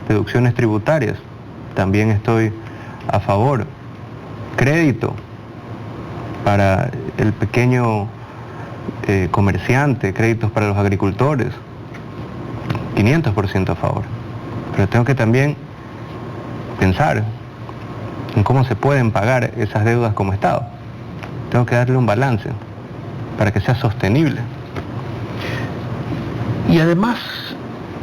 deducciones tributarias, también estoy a favor. Crédito para el pequeño comerciante, créditos para los agricultores, 500% a favor. Pero tengo que también pensar en cómo se pueden pagar esas deudas como Estado. Tengo que darle un balance para que sea sostenible. Y además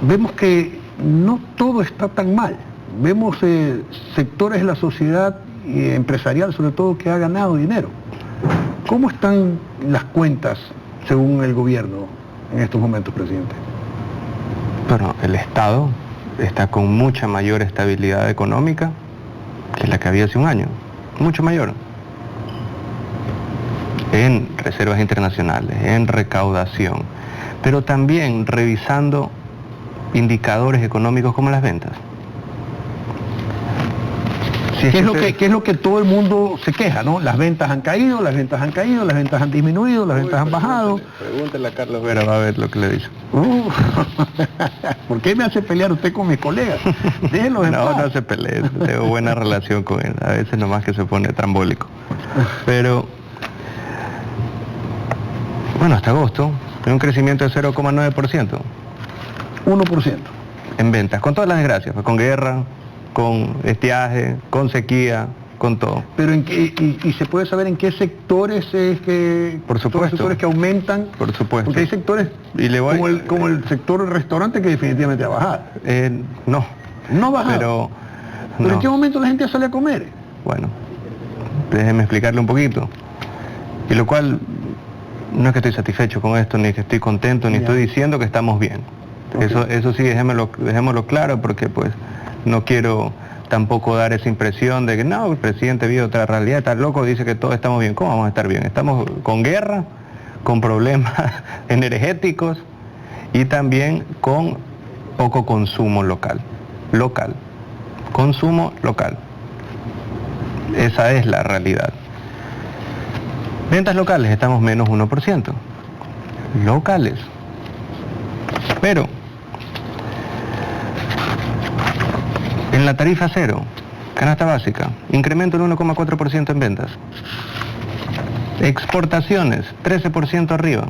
vemos que no todo está tan mal. Vemos sectores de la sociedad empresarial, sobre todo, que ha ganado dinero. ¿Cómo están las cuentas según el gobierno en estos momentos, presidente? Bueno, el Estado está con mucha mayor estabilidad económica que la que había hace un año, mucho mayor. En reservas internacionales, en recaudación, pero también revisando indicadores económicos como las ventas. ¿Qué es lo que todo el mundo se queja, ¿no? Las ventas han caído, las ventas han caído, las ventas han disminuido, las ventas han bajado. Pregúntele a Carlos Vera, va a ver lo que le dice. ¿Por qué me hace pelear usted con mis colegas? Déjenlo en paz. No se pelee, tengo buena relación con él, a veces nomás que se pone trambólico. Pero, bueno, hasta agosto, hay un crecimiento de 0,9%. 1%. En ventas, con todas las desgracias, con guerra, con estiaje, con sequía, con todo. Pero y se puede saber en qué sectores es que... Por supuesto. Son sectores que aumentan. Por supuesto. Porque hay sectores como el sector restaurante que definitivamente ha bajado. No. No ha bajado. Pero ¿en qué momento la gente sale a comer? Bueno, déjeme explicarle un poquito. Y lo cual, no es que estoy satisfecho con esto, ni que estoy contento, ni estoy diciendo que estamos bien. Okay. Eso sí, dejémoslo claro, porque pues no quiero tampoco dar esa impresión de que no, el presidente vive otra realidad, está loco, dice que todos estamos bien. ¿Cómo vamos a estar bien? Estamos con guerra, con problemas energéticos y también con poco consumo local. Consumo local. Esa es la realidad. Ventas locales, estamos menos 1%. Locales. Pero en la tarifa cero, canasta básica, incremento del 1,4% en ventas. Exportaciones, 13% arriba.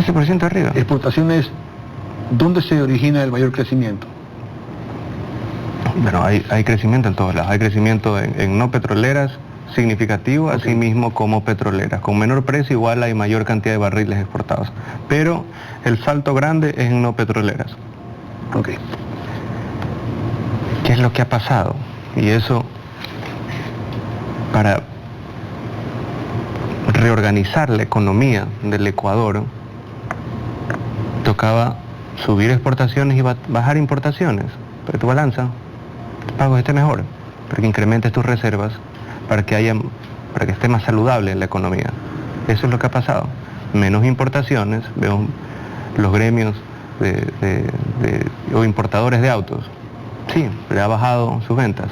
13% arriba. Exportaciones, ¿dónde se origina el mayor crecimiento? Bueno, hay crecimiento en todos lados. Hay crecimiento en no petroleras significativo, así mismo como petroleras. Con menor precio igual hay mayor cantidad de barriles exportados. Pero el salto grande es en no petroleras. Ok. ¿Qué es lo que ha pasado? Y eso, para reorganizar la economía del Ecuador, tocaba subir exportaciones y bajar importaciones, para que tu balanza, tu pago esté mejor, para que incrementes tus reservas, para que esté más saludable la economía. Eso es lo que ha pasado. Menos importaciones, vemos los gremios o importadores de autos. Sí, le ha bajado sus ventas,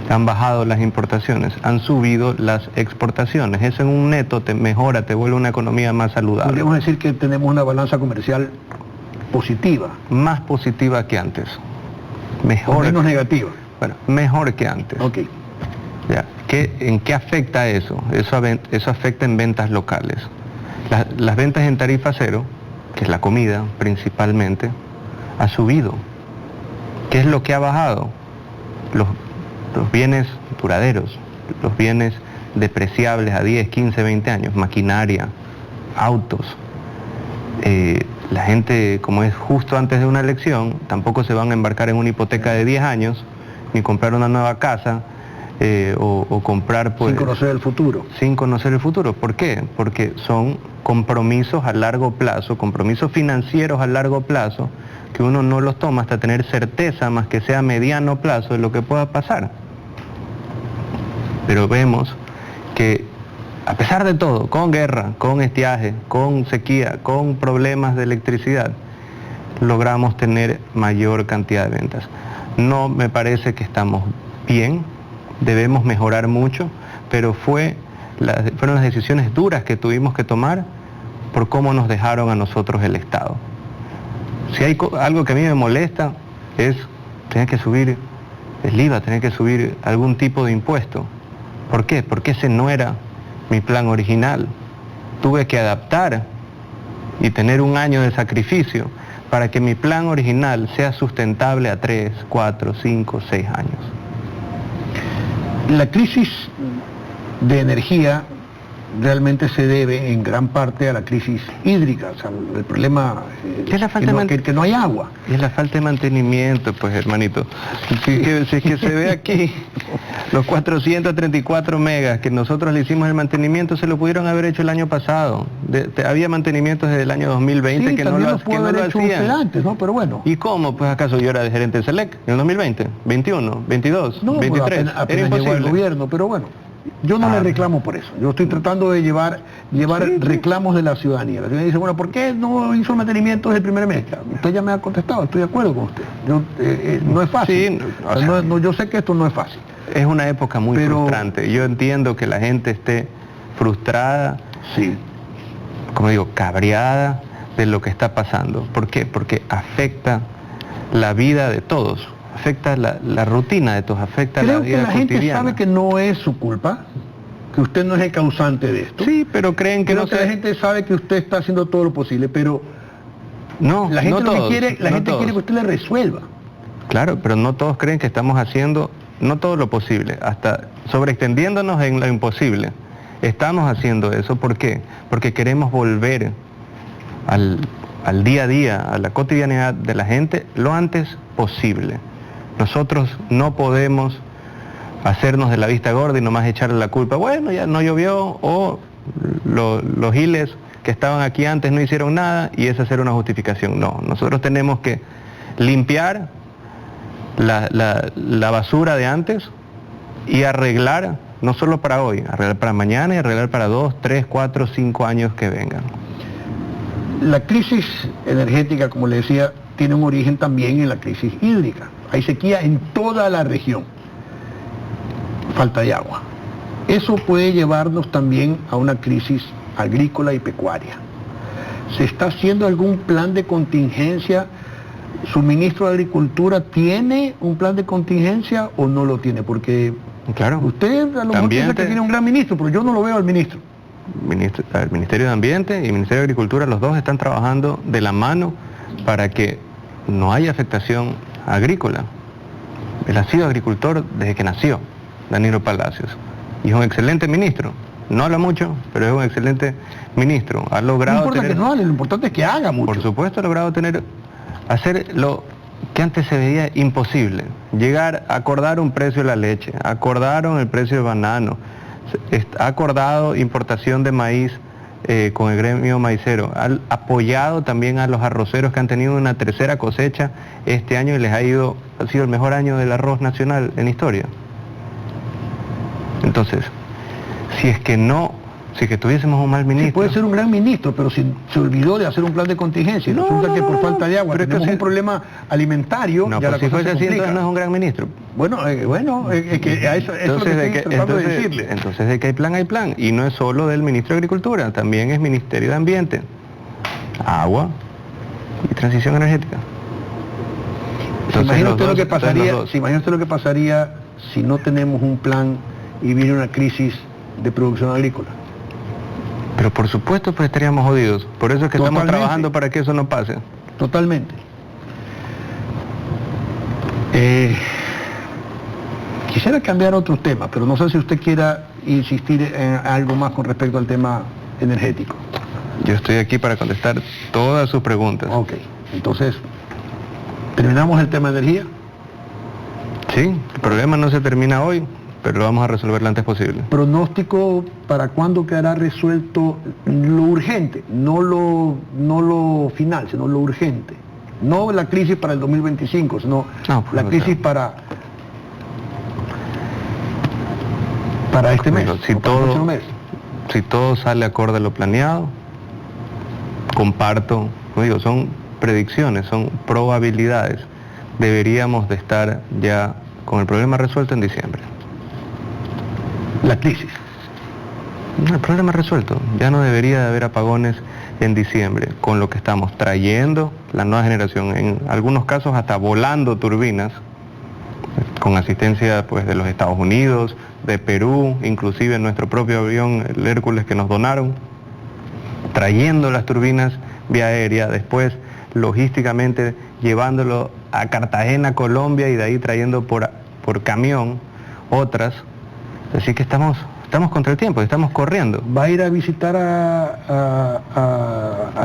han bajado las importaciones, han subido las exportaciones. Eso en un neto te mejora, te vuelve una economía más saludable. Podríamos decir que tenemos una balanza comercial positiva. Más positiva que antes. Mejor. O menos negativa. Bueno, mejor que antes. Ok. Ya. ¿En qué afecta eso? Eso afecta en ventas locales. Las ventas en tarifa cero, que es la comida principalmente, ha subido. ¿Qué es lo que ha bajado? Los bienes duraderos, los bienes depreciables a 10, 15, 20 años, maquinaria, autos. La gente, como es justo antes de una elección, tampoco se van a embarcar en una hipoteca de 10 años, ni comprar una nueva casa, o comprar... Pues, sin conocer el futuro. Sin conocer el futuro. ¿Por qué? Porque son compromisos a largo plazo, compromisos financieros a largo plazo, que uno no los toma hasta tener certeza, más que sea a mediano plazo, de lo que pueda pasar. Pero vemos que, a pesar de todo, con guerra, con estiaje, con sequía, con problemas de electricidad, logramos tener mayor cantidad de ventas. No me parece que estamos bien, debemos mejorar mucho, pero fueron las decisiones duras que tuvimos que tomar por cómo nos dejaron a nosotros el Estado. Si hay algo que a mí me molesta es tener que subir el IVA, tener que subir algún tipo de impuesto. ¿Por qué? Porque ese no era mi plan original. Tuve que adaptar y tener un año de sacrificio para que mi plan original sea sustentable a 3, 4, 5, 6 años. La crisis de energía realmente se debe en gran parte a la crisis hídrica, o sea, el problema que no hay agua. Y es la falta de mantenimiento, pues, hermanito. Si es que se ve aquí, los 434 megas que nosotros le hicimos el mantenimiento se lo pudieron haber hecho el año pasado. Había mantenimientos desde el año 2020 sí, que no lo hacían. Antes, ¿no? Pero bueno. ¿Y cómo? Pues acaso yo era de gerente de Selec en el 2020, 21, 22, no, 23. Apenas llegó el gobierno, pero bueno. Yo no le reclamo por eso. Yo estoy tratando de llevar reclamos de la ciudadanía. La ciudadanía dice, bueno, ¿por qué no hizo mantenimiento desde el primer mes? Usted ya me ha contestado, estoy de acuerdo con usted. No es fácil. Sí, yo sé que esto no es fácil. Es una época muy frustrante. Yo entiendo que la gente esté frustrada, sí, como digo, cabreada de lo que está pasando. ¿Por qué? Porque afecta la vida de todos. Afecta la rutina de todos, afecta la vida cotidiana. Creo que la gente sabe que no es su culpa, que usted no es el causante de esto. Sí, pero creen que la gente sabe que usted está haciendo todo lo posible, pero no, la gente no todos, quiere que usted le resuelva. Claro, pero no todos creen que estamos haciendo no todo lo posible, hasta sobreextendiéndonos en lo imposible. Estamos haciendo eso, ¿por qué? Porque queremos volver al día a día, a la cotidianidad de la gente lo antes posible. Nosotros no podemos hacernos de la vista gorda y nomás echarle la culpa. Bueno, ya no llovió, o los giles que estaban aquí antes no hicieron nada, y es hacer una justificación. No, nosotros tenemos que limpiar la basura de antes y arreglar, no solo para hoy, arreglar para mañana y arreglar para 2, 3, 4, 5 años que vengan. La crisis energética, como le decía, tiene un origen también en la crisis hídrica. Hay sequía en toda la región. Falta de agua. Eso puede llevarnos también a una crisis agrícola y pecuaria. ¿Se está haciendo algún plan de contingencia? ¿Su ministro de Agricultura tiene un plan de contingencia o no lo tiene? Porque claro, usted a lo mejor piensa que tiene un gran ministro, pero yo no lo veo al ministro. El Ministerio de Ambiente y el Ministerio de Agricultura, los dos están trabajando de la mano para que no haya afectación agrícola. Él ha sido agricultor desde que nació, Danilo Palacios, y es un excelente ministro. No habla mucho, pero es un excelente ministro. Ha logrado no importa que no hable, lo importante es que haga mucho. Por supuesto, ha logrado hacer lo que antes se veía imposible. Llegar a acordar un precio de la leche, acordaron el precio del banano, ha acordado importación de maíz con el gremio maicero, ha apoyado también a los arroceros que han tenido una tercera cosecha este año y ha sido el mejor año del arroz nacional en historia. Entonces, si es que tuviésemos un mal ministro... Sí, puede ser un gran ministro, pero si se olvidó de hacer un plan de contingencia y resulta que por falta de agua tenemos un problema alimentario... No, pero si fuese así, entonces no es un gran ministro. Bueno, es que a eso es lo que estoy tratando de decirle. Entonces, de que hay plan, y no es solo del ministro de Agricultura, también es Ministerio de Ambiente, Agua y Transición Energética. Imagínate usted lo que pasaría si no tenemos un plan y viene una crisis de producción agrícola. Pero por supuesto, pues estaríamos jodidos. Por eso es que estamos trabajando para que eso no pase. Totalmente. Quisiera cambiar otro tema, pero no sé si usted quiera insistir en algo más con respecto al tema energético. Yo estoy aquí para contestar todas sus preguntas. Ok, entonces, ¿terminamos el tema de energía? Sí, el problema no se termina hoy, pero lo vamos a resolver lo antes posible. ¿Pronóstico para cuándo quedará resuelto lo urgente? No lo final, sino lo urgente. No la crisis para el 2025, sino la crisis para este mes. Si todo sale acorde a lo planeado, comparto, como digo, son predicciones, son probabilidades. Deberíamos de estar ya con el problema resuelto en diciembre. La crisis. No, el problema resuelto. Ya no debería de haber apagones en diciembre, con lo que estamos trayendo la nueva generación, en algunos casos hasta volando turbinas, con asistencia pues de los Estados Unidos, de Perú, inclusive nuestro propio avión, el Hércules que nos donaron, trayendo las turbinas vía aérea, después logísticamente llevándolo a Cartagena, Colombia, y de ahí trayendo por camión otras. Así que estamos estamos contra el tiempo, estamos corriendo. ¿Va a ir a visitar al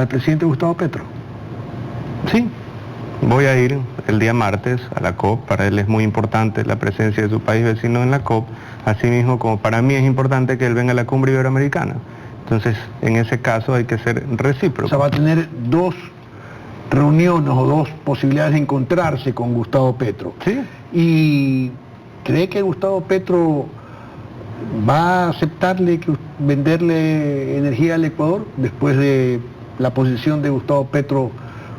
presidente Gustavo Petro? Sí, voy a ir el día martes a la COP. Para él es muy importante la presencia de su país vecino en la COP, así mismo como para mí es importante que él venga a la cumbre iberoamericana. Entonces, en ese caso hay que ser recíproco. O sea, va a tener dos reuniones o dos posibilidades de encontrarse con Gustavo Petro. Sí. ¿Y cree que Gustavo Petro va a aceptarle venderle energía al Ecuador después de la posición de Gustavo Petro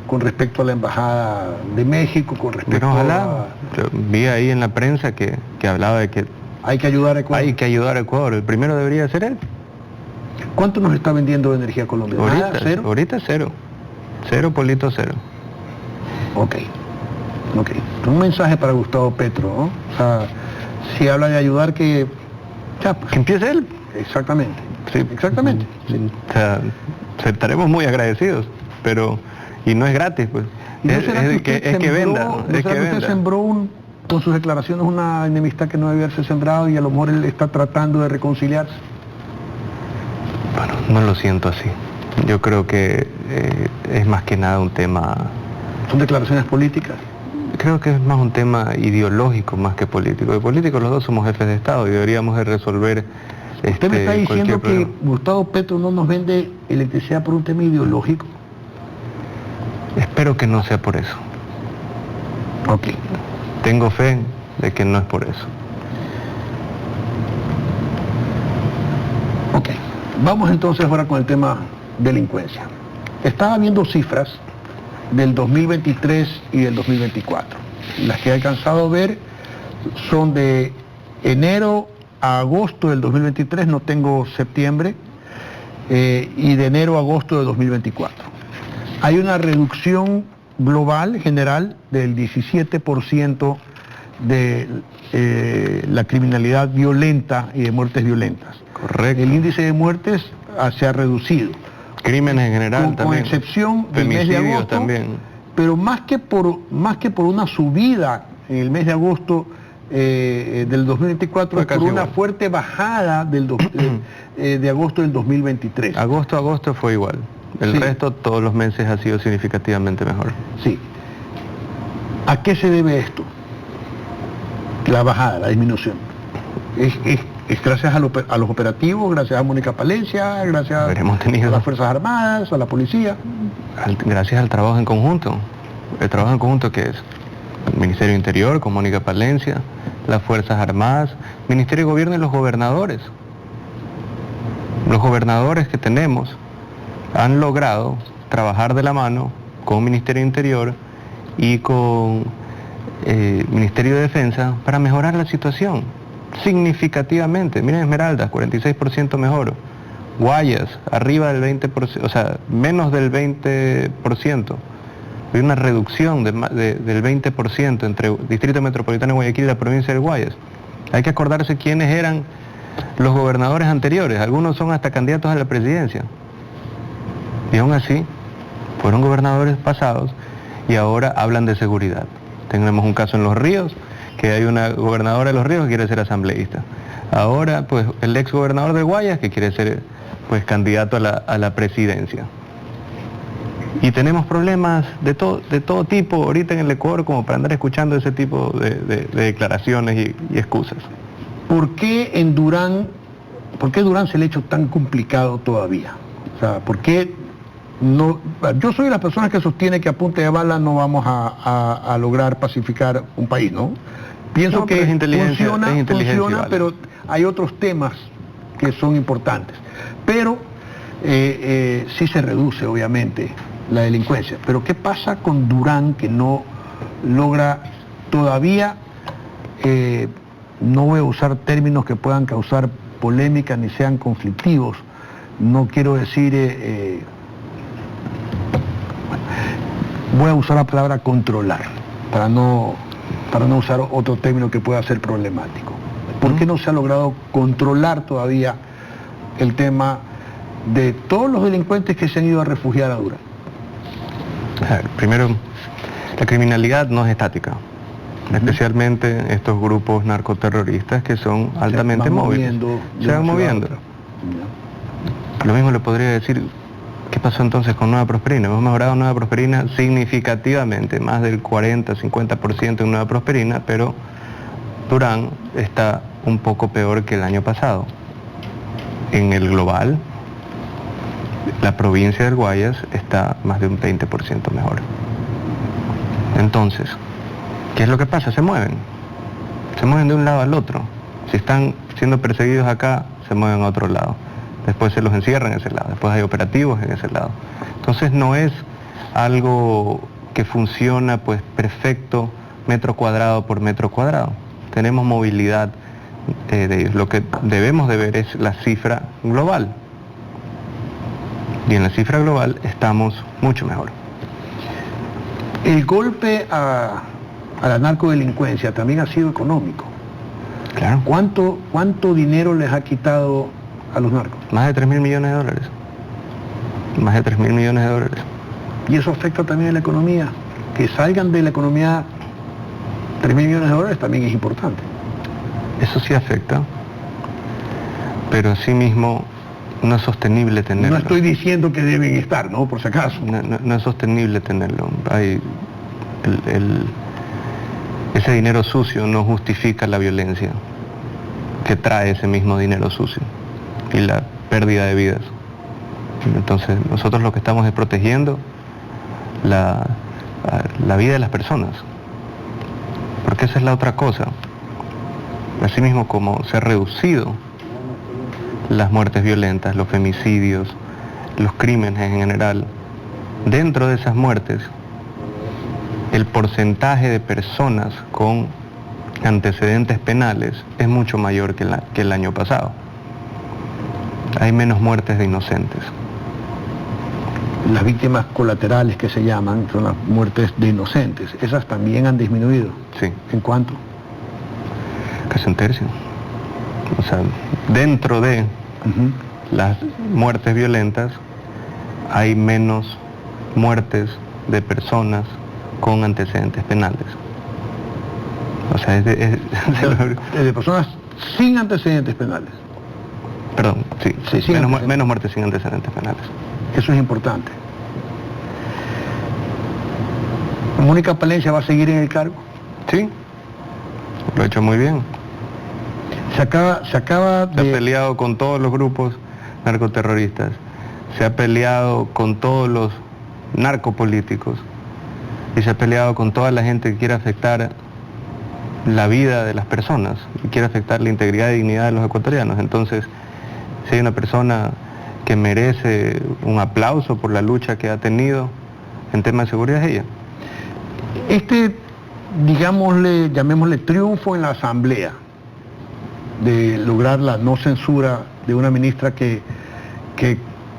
con respecto a la Embajada de México, con respecto ojalá. Yo vi ahí en la prensa que hablaba de que hay que ayudar a Ecuador? Hay que ayudar a Ecuador. El primero debería ser él. ¿Cuánto nos está vendiendo de energía Colombia? ¿Cero? Ahorita cero. Cero, Polito, cero. Ok. Un mensaje para Gustavo Petro, ¿no? O sea, si habla de ayudar, que empiece él. Exactamente. Sí. Exactamente. Sí. O sea, estaremos muy agradecidos, pero y no es gratis, pues. Es que venda. Usted sembró con sus declaraciones una enemistad que no debía haberse sembrado y a lo mejor él está tratando de reconciliarse? Bueno, no lo siento así. Yo creo que es más que nada un tema... ¿Son declaraciones políticas? Creo que es más un tema ideológico más que político. De políticos los dos somos jefes de Estado y deberíamos de resolver... ¿Usted me está diciendo que Gustavo Petro no nos vende electricidad por un tema ideológico? Espero que no sea por eso. Ok. Tengo fe de que no es por eso. Ok. Vamos entonces ahora con el tema delincuencia. Estaba viendo cifras del 2023 y del 2024. Las que he alcanzado a ver son de enero a agosto del 2023, no tengo septiembre, y de enero a agosto de 2024. Hay una reducción global, general, del 17% de la criminalidad violenta y de muertes violentas. Correcto. El índice de muertes se ha reducido. Crímenes en general también. Con excepción del mes de agosto. También. Pero más que por una subida en el mes de agosto del 2024, es por una igual. fuerte bajada de agosto del 2023. Agosto a agosto fue igual. El resto, todos los meses ha sido significativamente mejor. Sí. ¿A qué se debe esto? La bajada, la disminución. Es gracias a los operativos, gracias a Mónica Palencia, gracias a las Fuerzas Armadas, a la policía. Gracias al trabajo en conjunto. El trabajo en conjunto, que es el Ministerio de Interior con Mónica Palencia, las Fuerzas Armadas, Ministerio de Gobierno y los gobernadores. Los gobernadores que tenemos han logrado trabajar de la mano con Ministerio de Interior y con Ministerio de Defensa para mejorar la situación significativamente. Miren Esmeraldas, 46% mejor. Guayas, arriba del 20%, o sea, menos del 20%. Hay una reducción del 20% entre Distrito Metropolitano de Guayaquil y la provincia de Guayas. Hay que acordarse quiénes eran los gobernadores anteriores. Algunos son hasta candidatos a la presidencia. Y aún así, fueron gobernadores pasados y ahora hablan de seguridad. Tenemos un caso en Los Ríos, que hay una gobernadora de Los Ríos que quiere ser asambleísta. Ahora, pues, el ex gobernador de Guayas que quiere ser, pues, candidato a la presidencia. Y tenemos problemas de todo tipo ahorita en el Ecuador como para andar escuchando ese tipo de declaraciones y excusas. ¿Por qué Durán se le ha hecho tan complicado todavía? O sea, ¿por qué no? Yo soy de las personas que sostiene que a punta de bala no vamos a lograr pacificar un país, ¿no? Pienso que funciona, pero hay otros temas que son importantes. Pero sí se reduce, obviamente, la delincuencia. Pero ¿qué pasa con Durán, que no logra todavía, no voy a usar términos que puedan causar polémica ni sean conflictivos, no quiero decir, voy a usar la palabra controlar, para no usar otro término que pueda ser problemático? ¿Por qué no se ha logrado controlar todavía el tema de todos los delincuentes que se han ido a refugiar a Durán? Primero, la criminalidad no es estática. especialmente estos grupos narcoterroristas que son altamente móviles. Se van moviendo. Lo mismo le podría decir, ¿qué pasó entonces con Nueva Prosperina? Hemos mejorado Nueva Prosperina significativamente, más del 40-50% en Nueva Prosperina, pero Durán está un poco peor que el año pasado. En el global, la provincia del Guayas está más de un 20% mejor. Entonces, ¿qué es lo que pasa? Se mueven de un lado al otro. Si están siendo perseguidos acá, se mueven a otro lado. Después se los encierran en ese lado, después hay operativos en ese lado. Entonces no es algo que funciona pues perfecto metro cuadrado por metro cuadrado. Tenemos movilidad de ellos. Lo que debemos de ver es la cifra global. Y en la cifra global estamos mucho mejor. El golpe a la narcodelincuencia también ha sido económico. Claro. ¿Cuánto dinero les ha quitado a los narcos? Más de 3.000 millones de dólares. Más de 3.000 millones de dólares. ¿Y eso afecta también a la economía? Que salgan de la economía 3.000 millones de dólares también es importante. Eso sí afecta, pero asimismo no es sostenible tenerlo. No estoy diciendo que deben estar, ¿no? Por si acaso. No es sostenible tenerlo. Ese dinero sucio no justifica la violencia que trae ese mismo dinero sucio y la pérdida de vidas. Entonces nosotros lo que estamos es protegiendo la vida de las personas, porque esa es la otra cosa. Asimismo, como se ha reducido las muertes violentas, los femicidios, los crímenes en general, dentro de esas muertes el porcentaje de personas con antecedentes penales es mucho mayor que el año pasado. Hay menos muertes de inocentes. Las víctimas colaterales que se llaman son las muertes de inocentes. Esas también han disminuido. Sí. ¿En cuánto? Casi un tercio. O sea, dentro de las muertes violentas hay menos muertes de personas con antecedentes penales. O sea, de personas sin antecedentes penales. Perdón, sí, sí menos muertes sin antecedentes penales. Eso es importante. ¿Mónica Palencia va a seguir en el cargo? Sí, lo ha hecho muy bien. Se ha peleado con todos los grupos narcoterroristas, se ha peleado con todos los narcopolíticos y se ha peleado con toda la gente que quiere afectar la vida de las personas y quiere afectar la integridad y dignidad de los ecuatorianos. Entonces, si hay una persona que merece un aplauso por la lucha que ha tenido en temas de seguridad, es ella. Llamémosle triunfo en la Asamblea, de lograr la no censura de una ministra que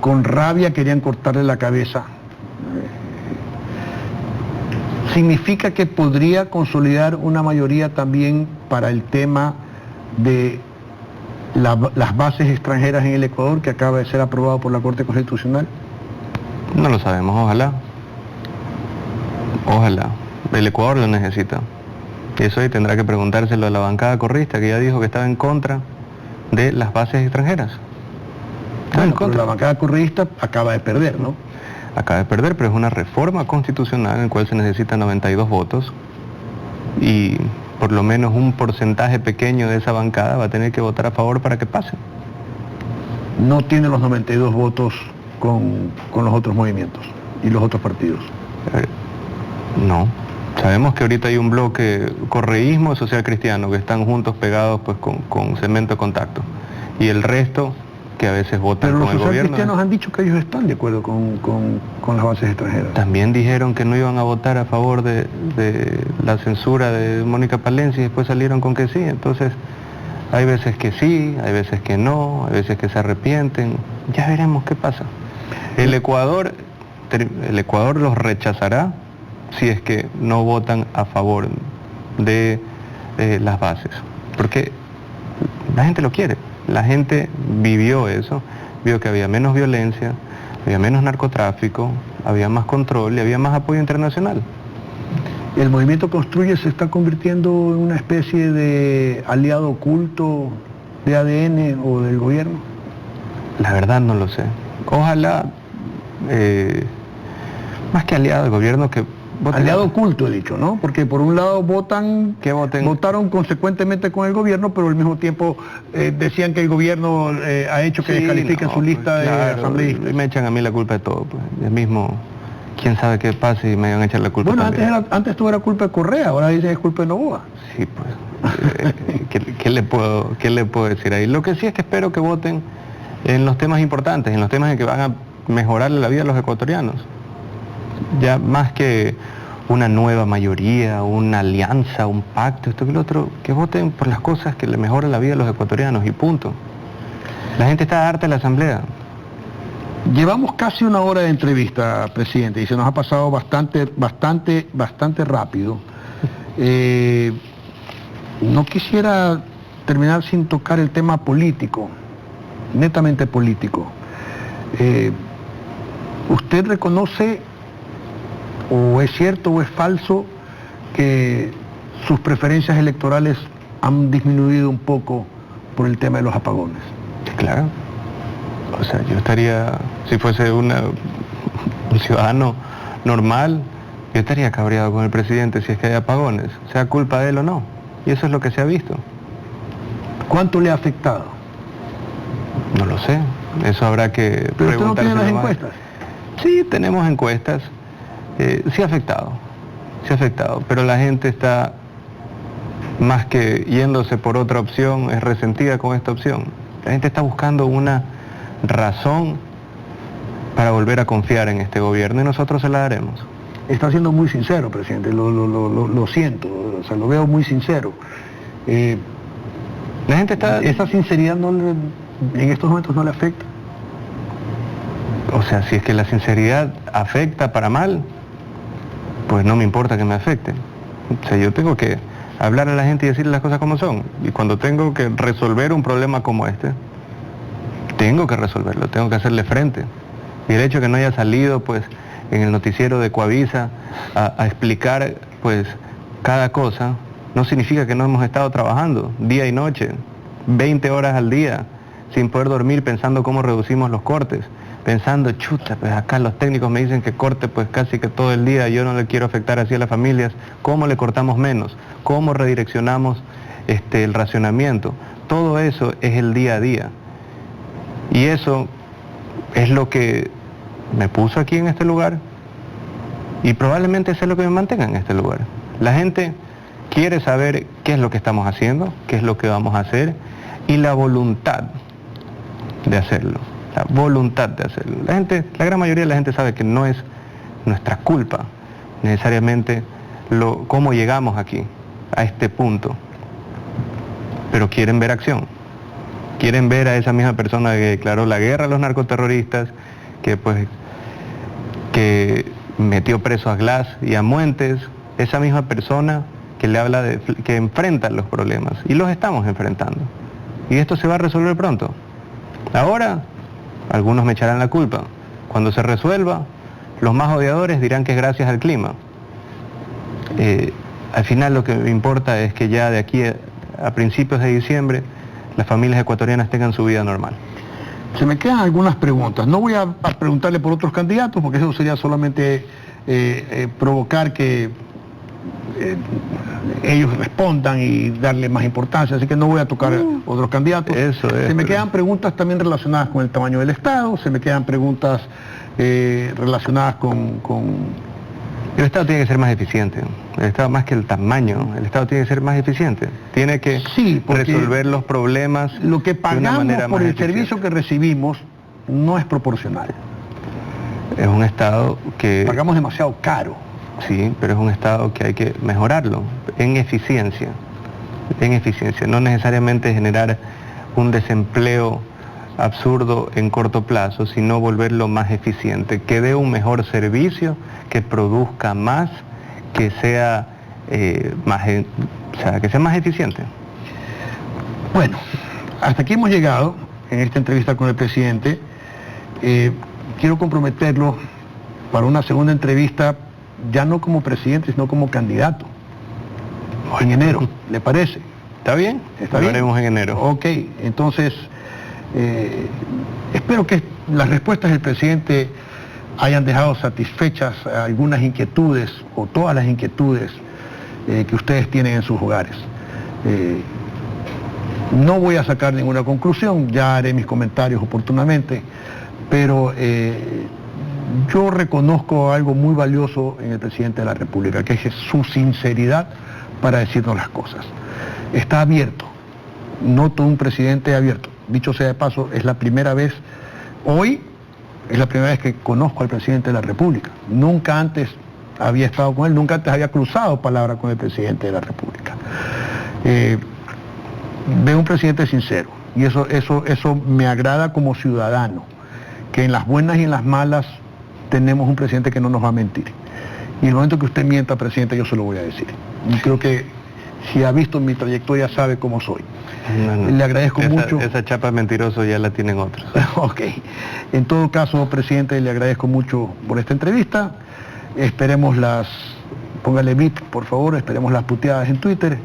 con rabia querían cortarle la cabeza, ¿significa que podría consolidar una mayoría también para el tema de las bases extranjeras en el Ecuador, que acaba de ser aprobado por la Corte Constitucional? No lo sabemos, ojalá. Ojalá. El Ecuador lo necesita. Y eso ahí tendrá que preguntárselo a la bancada correísta, que ya dijo que estaba en contra de las bases extranjeras. Bueno, pero la bancada correísta acaba de perder, ¿no? Acaba de perder, pero es una reforma constitucional en la cual se necesitan 92 votos y por lo menos un porcentaje pequeño de esa bancada va a tener que votar a favor para que pase. No tiene los 92 votos con los otros movimientos y los otros partidos. No. Sabemos que ahorita hay un bloque correísmo social cristiano que están juntos pegados pues con cemento de contacto y el resto que a veces votan con el gobierno. Pero los socialcristianos han dicho que ellos están de acuerdo con las bases extranjeras. También dijeron que no iban a votar a favor de la censura de Mónica Palencia y después salieron con que sí. Entonces hay veces que sí, hay veces que no, hay veces que se arrepienten. Ya veremos qué pasa. El Ecuador los rechazará si es que no votan a favor de las bases, porque la gente lo quiere, la gente vivió eso, vio que había menos violencia, había menos narcotráfico, había más control y había más apoyo internacional. ¿El movimiento Construye se está convirtiendo en una especie de aliado oculto de ADN o del gobierno? La verdad no lo sé. Ojalá, más que aliado del gobierno, que voten. Aliado oculto he dicho, ¿no? Porque por un lado votaron consecuentemente con el gobierno, pero al mismo tiempo decían que el gobierno ha hecho que descalifiquen su lista de asambleístas. Y me echan a mí la culpa de todo, pues. El mismo, quién sabe qué pasa y me van a echar la culpa. Bueno, también. antes todo era culpa de Correa, ahora dicen que es culpa de Noboa. Sí, pues. ¿Qué le puedo decir ahí? Lo que sí es que espero que voten en los temas importantes, en los temas en que van a mejorarle la vida a los ecuatorianos. Ya más que una nueva mayoría, una alianza, un pacto, esto que lo otro, que voten por las cosas que le mejoran la vida a los ecuatorianos y punto. La gente está harta de la asamblea. Llevamos casi una hora de entrevista, presidente, y se nos ha pasado bastante rápido. No quisiera terminar sin tocar el tema político, netamente político. ¿Usted reconoce, o es cierto o es falso, que sus preferencias electorales han disminuido un poco por el tema de los apagones? Claro. O sea, yo estaría, si fuese un ciudadano normal, yo estaría cabreado con el presidente si es que hay apagones, sea culpa de él o no. Y eso es lo que se ha visto. ¿Cuánto le ha afectado? No lo sé. Eso habrá que preguntárselo. ¿Pero usted no tiene las encuestas? Sí, tenemos encuestas. Sí ha afectado, pero la gente está, más que yéndose por otra opción, es resentida con esta opción. La gente está buscando una razón para volver a confiar en este gobierno y nosotros se la daremos. Está siendo muy sincero, presidente, lo siento, o sea, lo veo muy sincero. La gente está... ¿Esa sinceridad en estos momentos no le afecta? O sea, si es que la sinceridad afecta para mal, pues no me importa que me afecte. O sea, yo tengo que hablar a la gente y decirle las cosas como son. Y cuando tengo que resolver un problema como este, tengo que resolverlo, tengo que hacerle frente. Y el hecho de que no haya salido, pues, en el noticiero de Coavisa a explicar, pues, cada cosa, no significa que no hemos estado trabajando día y noche, 20 horas al día, sin poder dormir, pensando cómo reducimos los cortes. Pensando, chuta, pues acá los técnicos me dicen que corte pues casi que todo el día, yo no le quiero afectar así a las familias, ¿cómo le cortamos menos? ¿Cómo redireccionamos el racionamiento? Todo eso es el día a día. Y eso es lo que me puso aquí en este lugar y probablemente eso es lo que me mantenga en este lugar. La gente quiere saber qué es lo que estamos haciendo, qué es lo que vamos a hacer y la voluntad de hacerlo. La voluntad de hacerlo. La gran mayoría de la gente sabe que no es nuestra culpa necesariamente cómo llegamos aquí, a este punto. Pero quieren ver acción. Quieren ver a esa misma persona que declaró la guerra a los narcoterroristas, que metió preso a Glass y a Muentes, esa misma persona que le habla que enfrenta los problemas. Y los estamos enfrentando. Y esto se va a resolver pronto. Ahora, algunos me echarán la culpa. Cuando se resuelva, los más odiadores dirán que es gracias al clima. Al final lo que me importa es que ya de aquí a principios de diciembre las familias ecuatorianas tengan su vida normal. Se me quedan algunas preguntas. No voy a preguntarle por otros candidatos porque eso sería solamente provocar que ellos respondan y darle más importancia, así que no voy a tocar otros candidatos. Se me quedan preguntas también relacionadas con el tamaño del Estado, se me quedan preguntas relacionadas con... El Estado tiene que ser más eficiente. El Estado, más que el tamaño, el Estado tiene que ser más eficiente. Tiene que resolver los problemas. Lo que pagamos por el servicio que recibimos no es proporcional. Es un Estado que... Pagamos demasiado caro. Sí, pero es un Estado que hay que mejorarlo en eficiencia, no necesariamente generar un desempleo absurdo en corto plazo, sino volverlo más eficiente, que dé un mejor servicio, que produzca más, que sea más eficiente. Bueno, hasta aquí hemos llegado en esta entrevista con el presidente. Quiero comprometerlo para una segunda entrevista ya no como presidente, sino como candidato. En enero, ¿le parece? ¿Está bien? ¿Está Lo bien? haremos en enero. Ok, entonces espero que las respuestas del presidente hayan dejado satisfechas algunas inquietudes o todas las inquietudes que ustedes tienen en sus hogares. No voy a sacar ninguna conclusión, ya haré mis comentarios oportunamente, pero yo reconozco algo muy valioso en el presidente de la República, que es su sinceridad para decirnos las cosas. Está abierto, no todo un presidente abierto. Dicho sea de paso, es la primera vez, hoy es la primera vez que conozco al presidente de la República. Nunca antes había estado con él, nunca antes había cruzado palabra con el presidente de la República. Veo un presidente sincero y eso me agrada como ciudadano, que en las buenas y en las malas tenemos un presidente que no nos va a mentir. Y en el momento que usted mienta, presidente, yo se lo voy a decir. Y creo que si ha visto mi trayectoria sabe cómo soy. No. Le agradezco mucho. Esa chapa mentiroso ya la tienen otros. Ok. En todo caso, presidente, le agradezco mucho por esta entrevista. Esperemos póngale bip, por favor, esperemos las puteadas en Twitter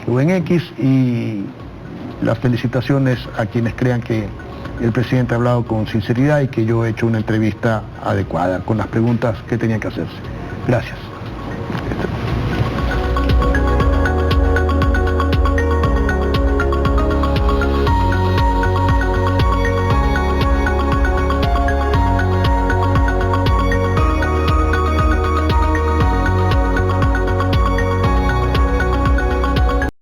o en X y las felicitaciones a quienes crean que el presidente ha hablado con sinceridad y que yo he hecho una entrevista adecuada con las preguntas que tenía que hacerse. Gracias.